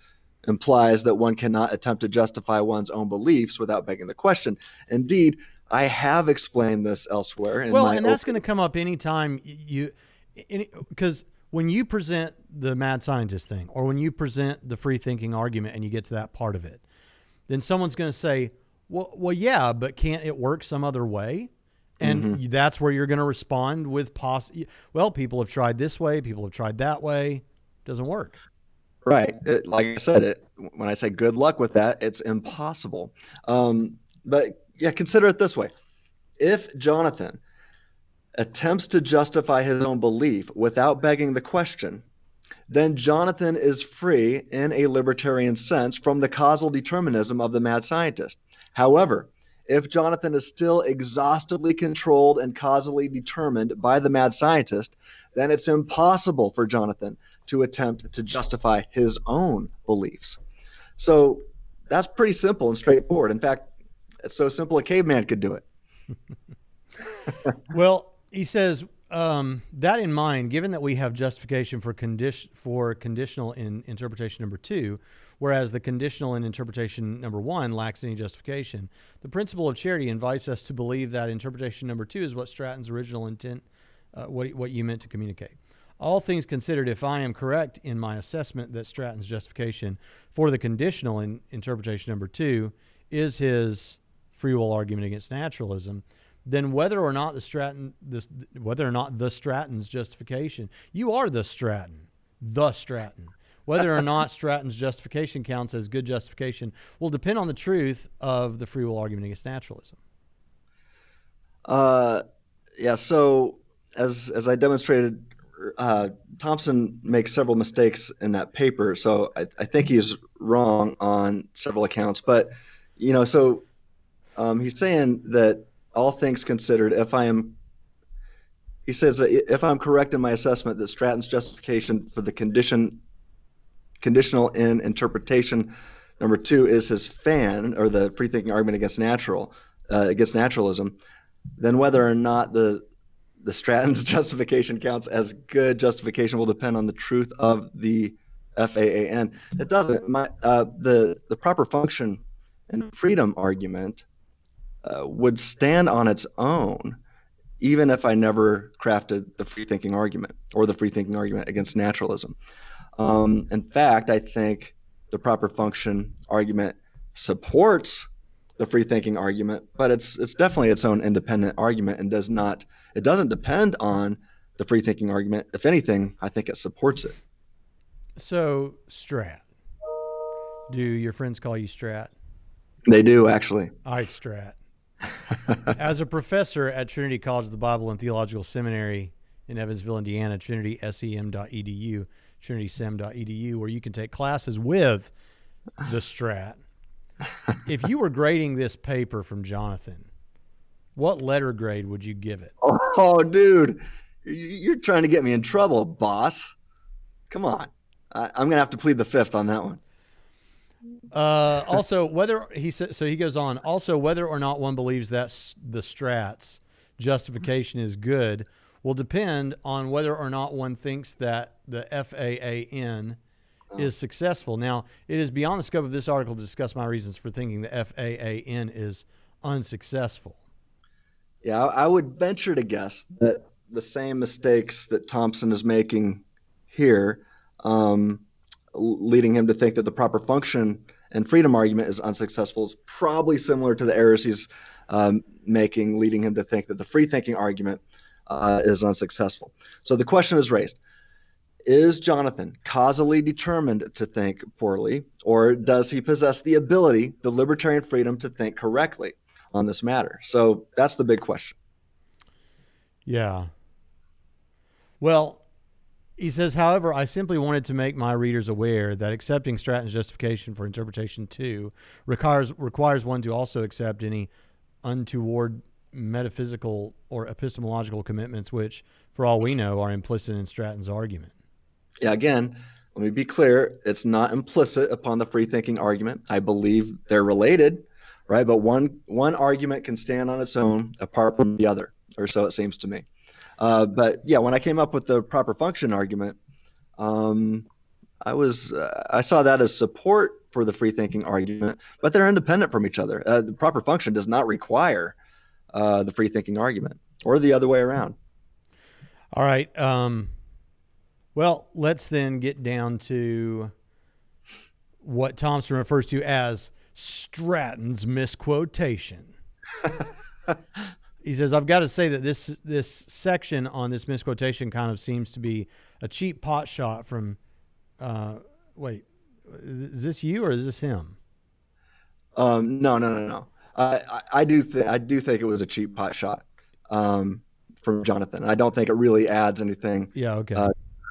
implies that one cannot attempt to justify one's own beliefs without begging the question. Indeed, I have explained this elsewhere. And that's going to come up anytime because when you present the mad scientist thing or when you present the free thinking argument and you get to that part of it, then someone's going to say, well, yeah, but can't it work some other way? And that's where you're going to respond with well, people have tried this way, people have tried that way, doesn't work. Right. Like I said, when I say good luck with that, it's impossible. But yeah, consider it this way. If Jonathan attempts to justify his own belief without begging the question, then Jonathan is free in a libertarian sense from the causal determinism of the mad scientist. However, if Jonathan is still exhaustively controlled and causally determined by the mad scientist, then it's impossible for Jonathan to attempt to justify his own beliefs. So that's pretty simple and straightforward. In fact, it's so simple a caveman could do it. Well, he says, that in mind, given that we have justification for conditional in interpretation number 2, whereas the conditional in interpretation number 1 lacks any justification, the principle of charity invites us to believe that interpretation number 2 is what Stratton's original intent, what you meant to communicate. All things considered, if I am correct in my assessment that Stratton's justification for the conditional in interpretation number 2 is his free will argument against naturalism, then whether or not the Stratton's justification, you are the Stratton. Whether or not Stratton's justification counts as good justification will depend on the truth of the free will argument against naturalism. Yeah. So as I demonstrated, Thompson makes several mistakes in that paper. So I think he's wrong on several accounts. But so he's saying that all things considered, he says that if I'm correct in my assessment that Stratton's justification for the conditional in interpretation number 2 is his or the free thinking argument against naturalism, then whether or not the Stratton's justification counts as good justification will depend on the truth of the FAAN. It doesn't. The proper function and freedom argument would stand on its own, even if I never crafted the free thinking argument or the free thinking argument against naturalism. In fact, I think the proper function argument supports the free thinking argument, but it's definitely its own independent argument and it doesn't depend on the free thinking argument. If anything, I think it supports it. So, Strat. Do your friends call you Strat? They do, actually. All right, Strat. As a professor at Trinity College of the Bible and Theological Seminary in Evansville, Indiana, TrinitySem.edu, TrinitySem.edu, where you can take classes with the Strat. If you were grading this paper from Jonathan, what letter grade would you give it? Oh, dude, you're trying to get me in trouble, boss. Come on. I'm going to have to plead the fifth on that one. Also, he goes on, also, whether or not one believes that the Strat's justification is good will depend on whether or not one thinks that the FAAN is successful. Now, it is beyond the scope of this article to discuss my reasons for thinking the FAAN is unsuccessful. Yeah, I would venture to guess that the same mistakes that Thompson is making here, leading him to think that the proper function and freedom argument is unsuccessful, is probably similar to the errors he's making, leading him to think that the free thinking argument is unsuccessful. So the question is raised: is Jonathan causally determined to think poorly, or does he possess the ability, the libertarian freedom, to think correctly on this matter? So that's the big question. Yeah. Well, he says, however, I simply wanted to make my readers aware that accepting Stratton's justification for interpretation 2 requires one to also accept any untoward metaphysical or epistemological commitments which, for all we know, are implicit in Stratton's argument. Yeah, again, let me be clear. It's not implicit upon the free thinking argument. I believe they're related, right? But one argument can stand on its own apart from the other, or so it seems to me. But yeah, when I came up with the proper function argument, I saw that as support for the free thinking argument, but they're independent from each other. The proper function does not require the free thinking argument, or the other way around. All right. Well, let's then get down to what Thompson refers to as Stratton's misquotation. He says, I've got to say that this section on this misquotation kind of seems to be a cheap pot shot from, wait, is this you or is this him? No. I do think it was a cheap pot shot from Jonathan. I don't think it really adds anything. Yeah. Okay.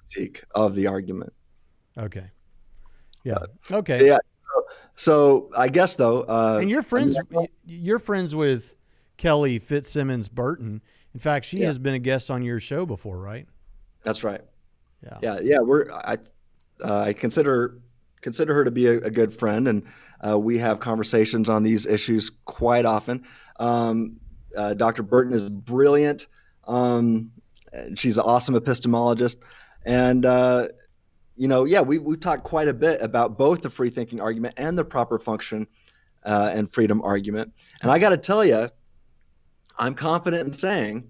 Critique of the argument. Okay. Yeah. Okay. Yeah. So I guess though, and you're friends with Kelly Fitzsimmons Burton. In fact, she has been a guest on your show before, right? That's right. Yeah. Yeah. I consider her to be a good friend, and we have conversations on these issues quite often. Dr. Burton is brilliant. She's an awesome epistemologist, and we've talked quite a bit about both the free thinking argument and the proper function and freedom argument. And I got to tell you, I'm confident in saying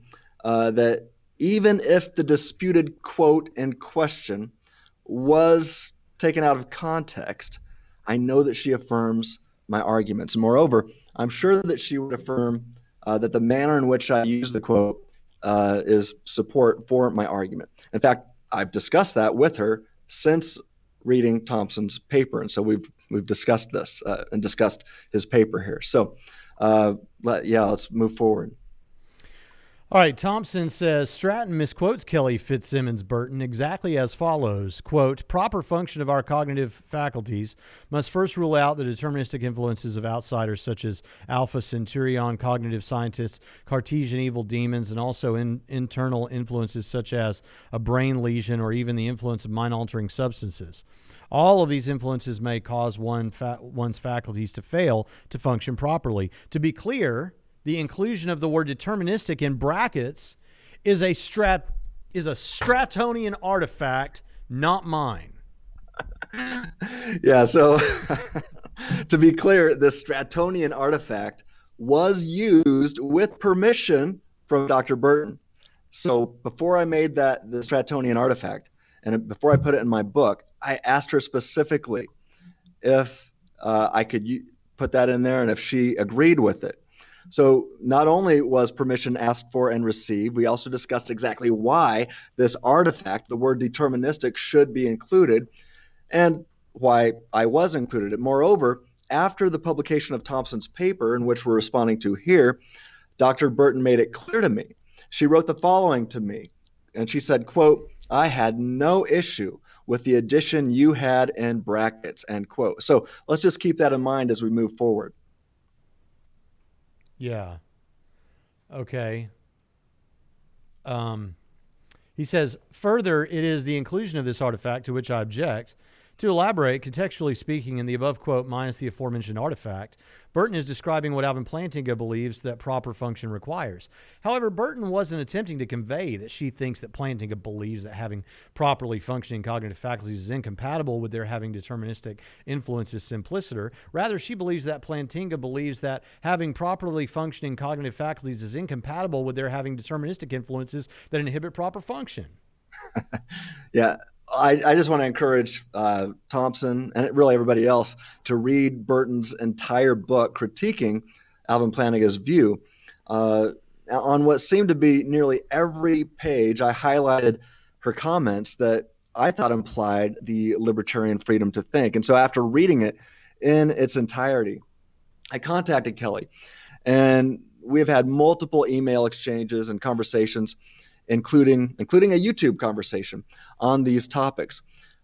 that even if the disputed quote in question was taken out of context, I know that she affirms my arguments. And moreover, I'm sure that she would affirm that the manner in which I use the quote is support for my argument. In fact, I've discussed that with her since reading Thompson's paper. And so we've discussed this and discussed his paper here. So let's move forward. All right, Thompson says, Stratton misquotes Kelly Fitzsimmons Burton exactly as follows, quote, proper function of our cognitive faculties must first rule out the deterministic influences of outsiders such as Alpha Centaurion cognitive scientists, Cartesian evil demons, and also internal influences such as a brain lesion or even the influence of mind-altering substances. All of these influences may cause one's faculties to fail to function properly. To be clear, the inclusion of the word deterministic in brackets is a Stratonian artifact, not mine. Yeah, so to be clear, the Stratonian artifact was used with permission from Dr. Burton. So before I made the Stratonian artifact, and before I put it in my book, I asked her specifically if I could put that in there and if she agreed with it. So not only was permission asked for and received, we also discussed exactly why this artifact, the word deterministic, should be included and why I was included. Moreover, after the publication of Thompson's paper, in which we're responding to here, Dr. Burton made it clear to me. She wrote the following to me, and she said, quote, I had no issue with the addition you had in brackets, end quote. So let's just keep that in mind as we move forward. Yeah. Okay. He says, further, it is the inclusion of this artifact to which I object. To elaborate, contextually speaking, in the above quote minus the aforementioned artifact, Burton is describing what Alvin Plantinga believes that proper function requires. However, Burton wasn't attempting to convey that she thinks that Plantinga believes that having properly functioning cognitive faculties is incompatible with their having deterministic influences simpliciter. Rather, she believes that Plantinga believes that having properly functioning cognitive faculties is incompatible with their having deterministic influences that inhibit proper function. Yeah. I just want to encourage Thompson and really everybody else to read Burton's entire book critiquing Alvin Plantinga's view. On what seemed to be nearly every page, I highlighted her comments that I thought implied the libertarian freedom to think. And so after reading it in its entirety, I contacted Kelly, and we have had multiple email exchanges and conversations, including a YouTube conversation on these topics.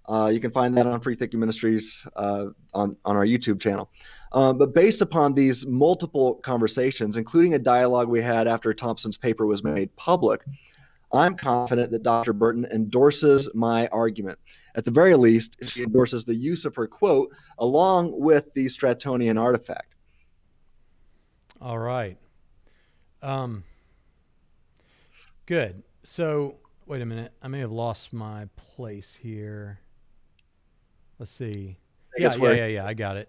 You can find that on Free Thinking Ministries on our YouTube channel. But based upon these multiple conversations, including a dialogue we had after Thompson's paper was made public, I'm confident that Dr. Burton endorses my argument. At the very least, she endorses the use of her quote along with the Stratonian artifact. All right. Good. So, wait a minute. I may have lost my place here. Let's see. Yeah. I got it.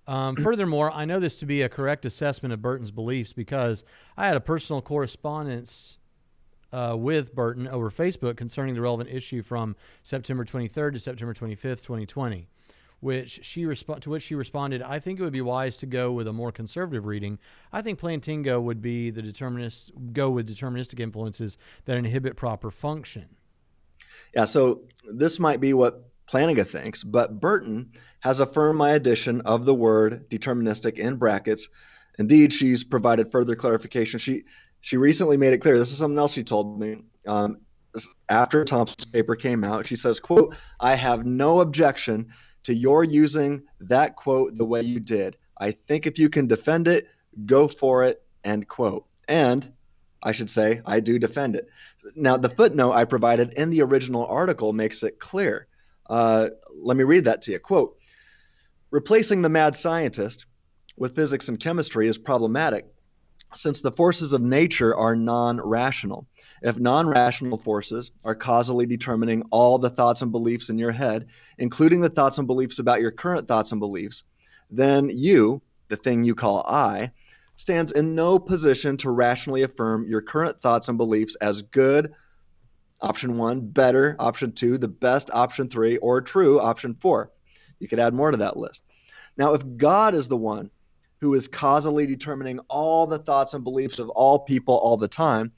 Furthermore, I know this to be a correct assessment of Burton's beliefs because I had a personal correspondence with Burton over Facebook concerning the relevant issue from September 23rd to September 25th, 2020. to which she responded, I think it would be wise to go with a more conservative reading. I think Plantinga would be go with deterministic influences that inhibit proper function. Yeah, so this might be what Plantinga thinks, but Burton has affirmed my addition of the word deterministic in brackets. Indeed, she's provided further clarification. She recently made it clear. This is something else she told me. After Thompson's paper came out, she says, quote, I have no objection to your using that quote the way you did. I think if you can defend it, go for it, end quote. And I should say, I do defend it. Now, the footnote I provided in the original article makes it clear. Let me read that to you. Quote, replacing the mad scientist with physics and chemistry is problematic since the forces of nature are non-rational. If non-rational forces are causally determining all the thoughts and beliefs in your head, including the thoughts and beliefs about your current thoughts and beliefs, then you, the thing you call I, stands in no position to rationally affirm your current thoughts and beliefs as good, option 1, better, option 2, the best, option 3, or true, option 4. You could add more to that list. Now, if God is the one who is causally determining all the thoughts and beliefs of all people all the time,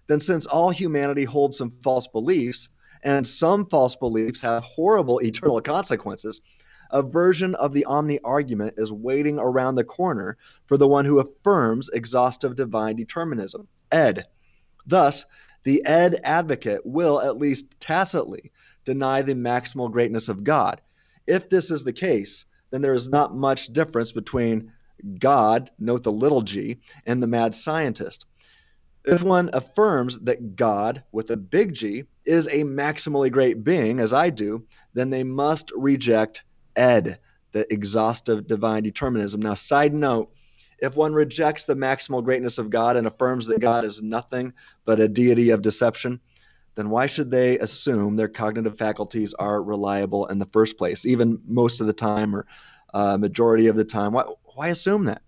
then since all humanity holds some false beliefs, and some false beliefs have horrible eternal consequences, a version of the omni argument is waiting around the corner for the one who affirms exhaustive divine determinism, Ed. Thus, the Ed advocate will, at least tacitly, deny the maximal greatness of God. If this is the case, then there is not much difference between God, note the little g, and the mad scientist. If one affirms that God, with a big G, is a maximally great being, as I do, then they must reject Ed, the exhaustive divine determinism. Now, side note, if one rejects the maximal greatness of God and affirms that God is nothing but a deity of deception, then why should they assume their cognitive faculties are reliable in the first place, even most of the time or majority of the time? Why assume that?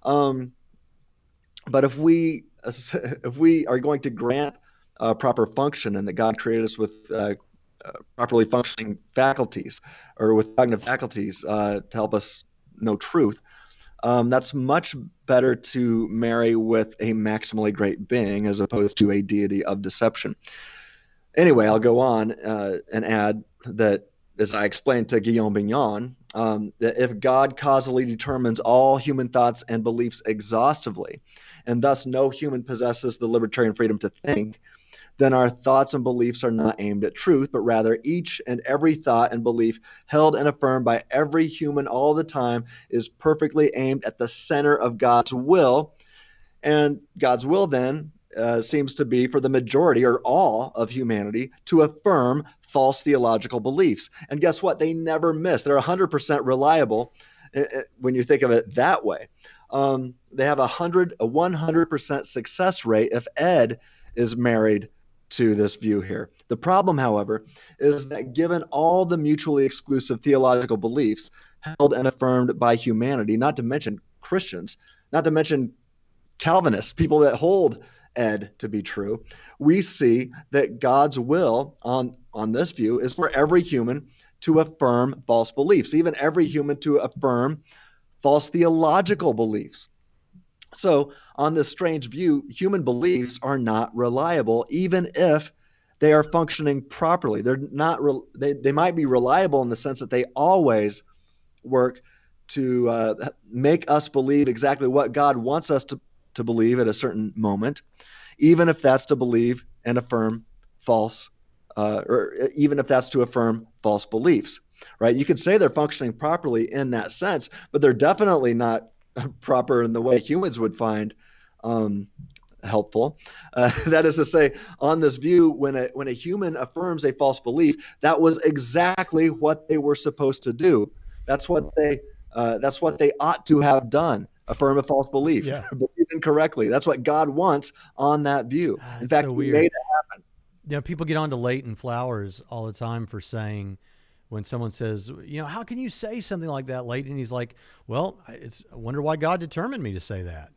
But if we are going to grant proper function and that God created us with properly functioning faculties or with cognitive faculties to help us know truth, that's much better to marry with a maximally great being as opposed to a deity of deception. Anyway, I'll go on and add that, as I explained to Guillaume Bignon, that if God causally determines all human thoughts and beliefs exhaustively, and thus no human possesses the libertarian freedom to think, then our thoughts and beliefs are not aimed at truth, but rather each and every thought and belief held and affirmed by every human all the time is perfectly aimed at the center of God's will. And God's will then seems to be for the majority or all of humanity to affirm false theological beliefs. And guess what? They never miss. They're 100% reliable when you think of it that way. They have a 100% success rate if Ed is married to this view here. The problem, however, is that given all the mutually exclusive theological beliefs held and affirmed by humanity, not to mention Christians, not to mention Calvinists, people that hold Ed to be true, we see that God's will on this view is for every human to affirm false beliefs, even every human to affirm false theological beliefs. So on this strange view, human beliefs are not reliable, even if they are functioning properly. They're not. They might be reliable in the sense that they always work to make us believe exactly what God wants us to believe at a certain moment, even if that's to believe and affirm false, or even if that's to affirm false beliefs. Right? You could say they're functioning properly in that sense, but they're definitely not proper in the way humans would find helpful. That is to say, on this view, when a human affirms a false belief, that was exactly what they were supposed to do. That's what they ought to have done. Affirm a false belief, Yeah. believe incorrectly. That's what God wants on that view. In fact, so He weird. made it happen. Yeah, people get on to Leighton Flowers all the time for saying, when someone says, how can you say something like that, Leighton? He's like, well, I wonder why God determined me to say that.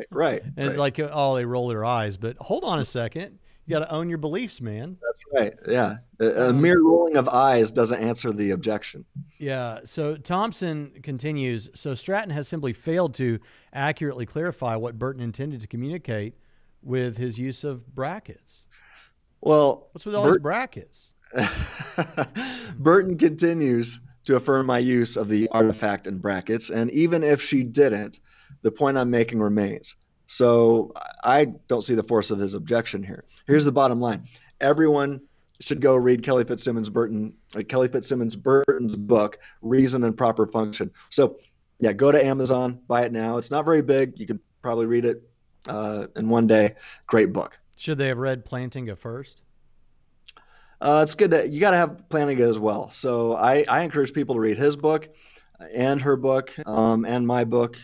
Right. And it's like, oh, they roll their eyes. But hold on a second. You got to own your beliefs, man. That's right. Yeah. A mere rolling of eyes doesn't answer the objection. Yeah. So Thompson continues. So Stratton has simply failed to accurately clarify what Burton intended to communicate with his use of brackets. Well, What's with all these brackets? Burton continues to affirm my use of the artifact in brackets, and even if she didn't, the point I'm making remains. So I don't see the force of his objection here. Here's the bottom line: everyone should go read Kelly Fitzsimmons Burton's book, Reason and Proper Function. So yeah, go to Amazon, buy it now. It's not very big. You can probably read it in one day. Great book. Should they have read Plantinga first? It's good you got to have Plantinga as well. So I encourage people to read his book and her book and my book.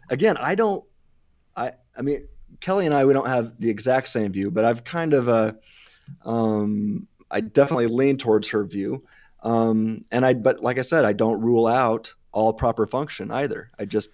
Again, I mean, Kelly and we don't have the exact same view, but I've kind of, I definitely lean towards her view. But like I said, I don't rule out all proper function either. I just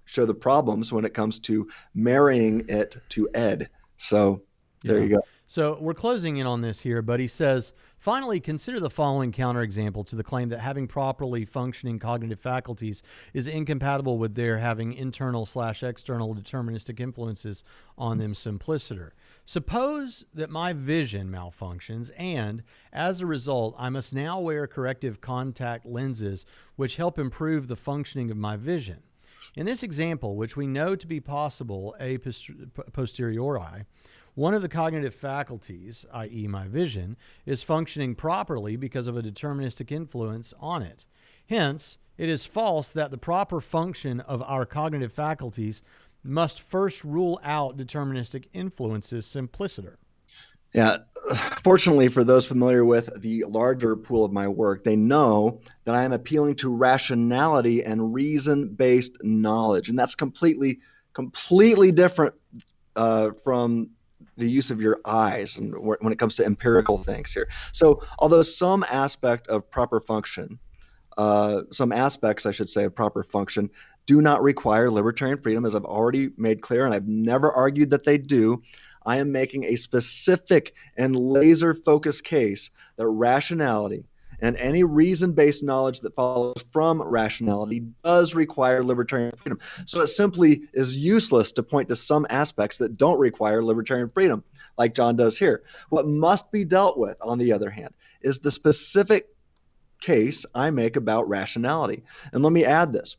show the problems when it comes to marrying it to Ed. So there you go. So we're closing in on this here, but he says, finally, consider the following counterexample to the claim that having properly functioning cognitive faculties is incompatible with their having internal/external deterministic influences on them simpliciter. Suppose that my vision malfunctions and, as a result, I must now wear corrective contact lenses which help improve the functioning of my vision. In this example, which we know to be possible a posteriori, one of the cognitive faculties, i.e. my vision, is functioning properly because of a deterministic influence on it. Hence, it is false that the proper function of our cognitive faculties must first rule out deterministic influences simpliciter. Yeah, fortunately for those familiar with the larger pool of my work, they know that I am appealing to rationality and reason-based knowledge, and that's completely different from the use of your eyes and when it comes to empirical things here. So although some aspects, I should say, of proper function do not require libertarian freedom, as I've already made clear, and I've never argued that they do, I am making a specific and laser-focused case that rationality and any reason-based knowledge that follows from rationality does require libertarian freedom. So it simply is useless to point to some aspects that don't require libertarian freedom, like John does here. What must be dealt with, on the other hand, is the specific case I make about rationality. And let me add this.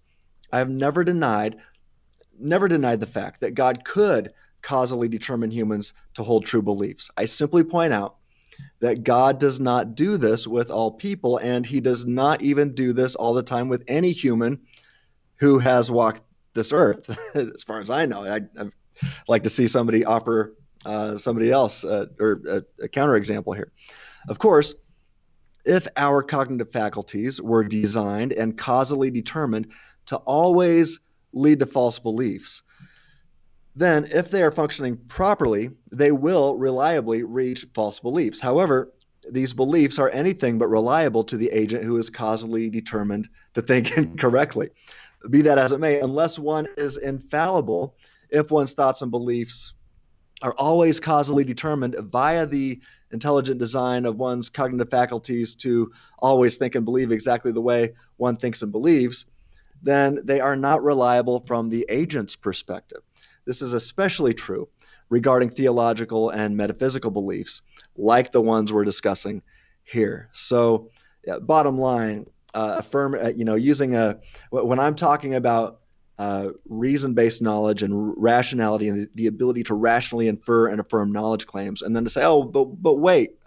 I have never denied the fact that God could causally determine humans to hold true beliefs. I simply point out that God does not do this with all people, and he does not even do this all the time with any human who has walked this earth, as far as I know. I'd like to see somebody offer somebody else or a counterexample here. Of course, if our cognitive faculties were designed and causally determined to always lead to false beliefs, then if they are functioning properly, they will reliably reach false beliefs. However, these beliefs are anything but reliable to the agent who is causally determined to think incorrectly. Be that as it may, unless one is infallible, if one's thoughts and beliefs are always causally determined via the intelligent design of one's cognitive faculties to always think and believe exactly the way one thinks and believes, then they are not reliable from the agent's perspective. This is especially true regarding theological and metaphysical beliefs, like the ones we're discussing here. So, bottom line, when I'm talking about reason-based knowledge and rationality and the ability to rationally infer and affirm knowledge claims, and then to say, but wait,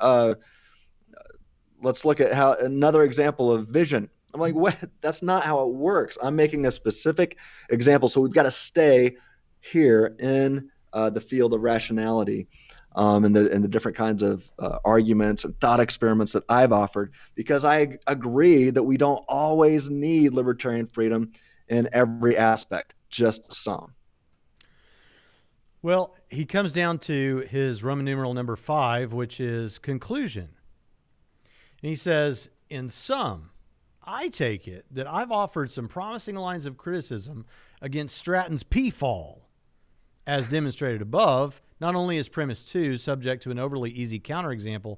let's look at how another example of vision. I'm like, what? That's not how it works. I'm making a specific example, so we've got to stay here in the field of rationality and the different kinds of arguments and thought experiments that I've offered, because I agree that we don't always need libertarian freedom in every aspect, just some. Well, he comes down to his Roman numeral number 5, which is conclusion. And he says, in sum, I take it that I've offered some promising lines of criticism against Stratton's p-fall. As demonstrated above, not only is premise 2 subject to an overly easy counterexample,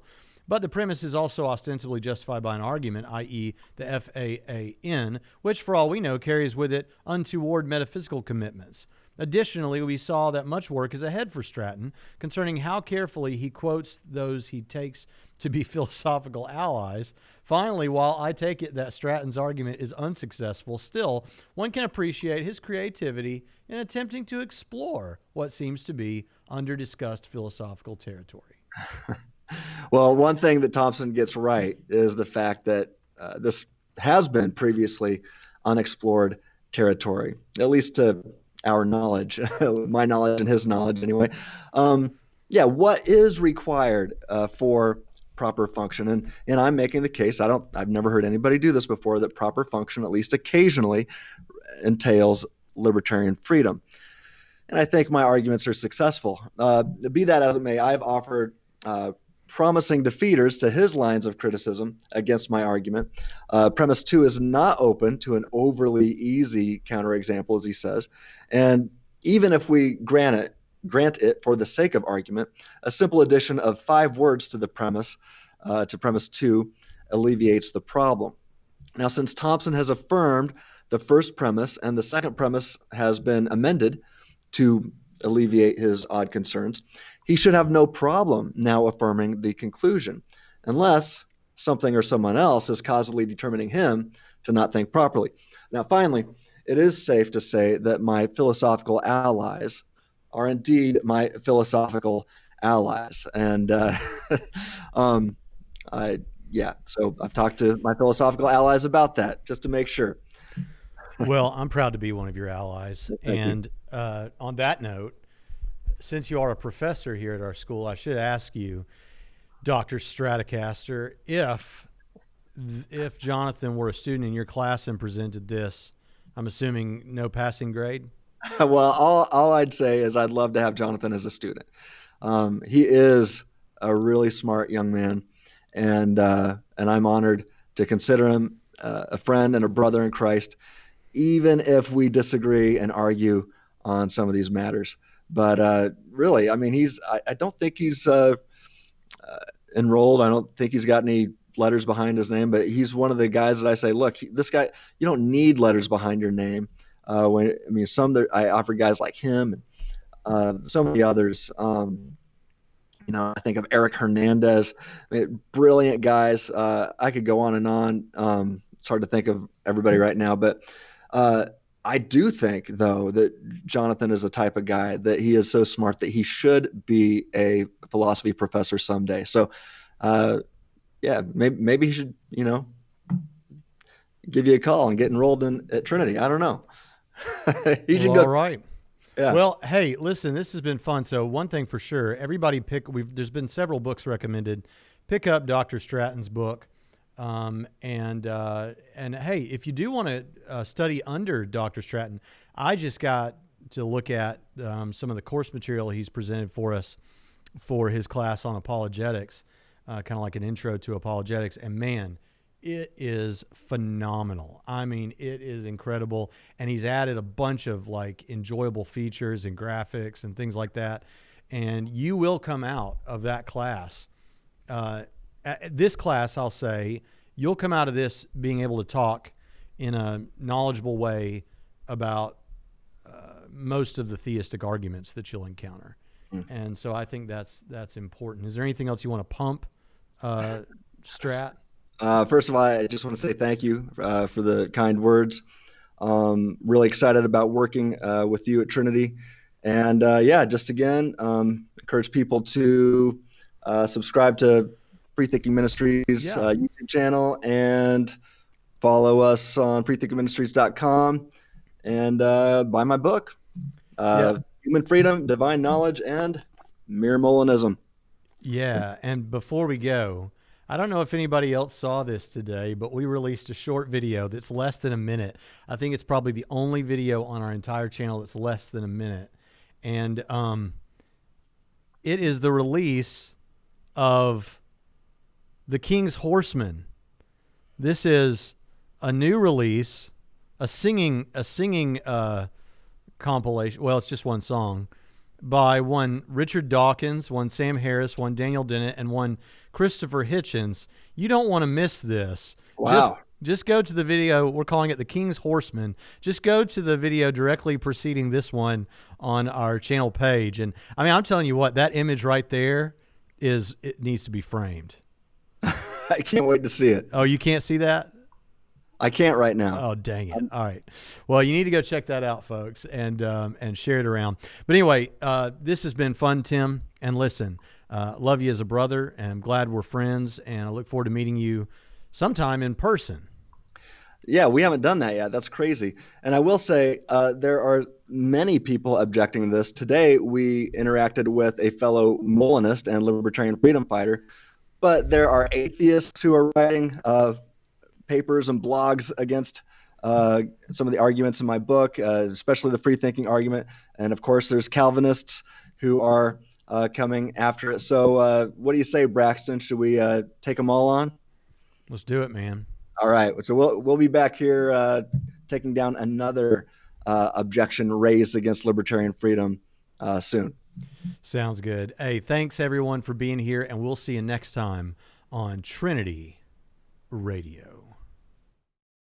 but the premise is also ostensibly justified by an argument, i.e. the FAAN, which for all we know carries with it untoward metaphysical commitments. Additionally, we saw that much work is ahead for Stratton concerning how carefully he quotes those he takes to be philosophical allies. Finally, while I take it that Stratton's argument is unsuccessful, still, one can appreciate his creativity in attempting to explore what seems to be under-discussed philosophical territory. Well, one thing that Thompson gets right is the fact that this has been previously unexplored territory, at least to our knowledge, my knowledge and his knowledge anyway. What is required for proper function? And I'm making the case, I've never heard anybody do this before, that proper function, at least occasionally, entails libertarian freedom. And I think my arguments are successful. Be that as it may, I've offered promising defeaters to his lines of criticism against my argument. Premise 2 is not open to an overly easy counterexample, as he says. And even if we grant it for the sake of argument, a simple addition of 5 words to the premise, to premise 2, alleviates the problem. Now, since Thompson has affirmed the first premise and the second premise has been amended to alleviate his odd concerns, he should have no problem now affirming the conclusion, unless something or someone else is causally determining him to not think properly. Now, finally, it is safe to say that my philosophical allies are indeed my philosophical allies. And so I've talked to my philosophical allies about that, just to make sure. Well, I'm proud to be one of your allies. And on that note, since you are a professor here at our school, I should ask you, Dr. Stratocaster, if Jonathan were a student in your class and presented this, I'm assuming no passing grade? Well, all I'd say is I'd love to have Jonathan as a student. He is a really smart young man, and I'm honored to consider him a friend and a brother in Christ, even if we disagree and argue on some of these matters. But really, I mean, I don't think he's enrolled. I don't think he's got any letters behind his name, but he's one of the guys that I say, look, this guy, you don't need letters behind your name. I offer guys like him and so many others. I think of Eric Hernandez, brilliant guys. I could go on and on. It's hard to think of everybody right now, but I do think, though, that Jonathan is the type of guy that he is so smart that he should be a philosophy professor someday. So, maybe he should, give you a call and get enrolled at Trinity. I don't know. All right. Yeah. Well, hey, listen, this has been fun. So one thing for sure, everybody there's been several books recommended. Pick up Dr. Stratton's book. And hey, if you do want to study under Dr. Stratton, I just got to look at some of the course material he's presented for us for his class on apologetics, kind of like an intro to apologetics. And man, it is phenomenal. I mean, it is incredible. And he's added a bunch of like enjoyable features and graphics and things like that. And you will come out of that class. This class, I'll say, you'll come out of this being able to talk in a knowledgeable way about most of the theistic arguments that you'll encounter. And so I think that's important. Is there anything else you want to pump, Strat? First of all, I just want to say thank you for the kind words. Really excited about working with you at Trinity. And just again, encourage people to subscribe to Free Thinking Ministries YouTube channel and follow us on freethinkingministries.com and buy my book, Human Freedom, Divine Knowledge, and Mere Molinism. Yeah, and before we go, I don't know if anybody else saw this today, but we released a short video that's less than a minute. I think it's probably the only video on our entire channel that's less than a minute. And it is the release of The King's Horseman. This is a new release, a singing compilation. Well, it's just one song by one Richard Dawkins, one Sam Harris, one Daniel Dennett, and one Christopher Hitchens. You don't want to miss this. Wow. Just go to the video. We're calling it The King's Horseman. Just go to the video directly preceding this one on our channel page. And I mean, I'm telling you what, that image right there it needs to be framed. I can't wait to see it. Oh, you can't see that? I can't right now. Oh, dang it. All right. Well, you need to go check that out, folks, and share it around. But anyway, this has been fun, Tim. And listen, love you as a brother, and I'm glad we're friends, and I look forward to meeting you sometime in person. Yeah, we haven't done that yet. That's crazy. And I will say there are many people objecting to this. Today, we interacted with a fellow Molinist and libertarian freedom fighter, but there are atheists who are writing papers and blogs against some of the arguments in my book, especially the free thinking argument. And of course, there's Calvinists who are coming after it. So what do you say, Braxton? Should we take them all on? Let's do it, man. All right. So we'll be back here taking down another objection raised against libertarian freedom soon. Sounds good. Hey, thanks everyone for being here, and we'll see you next time on Trinity Radio.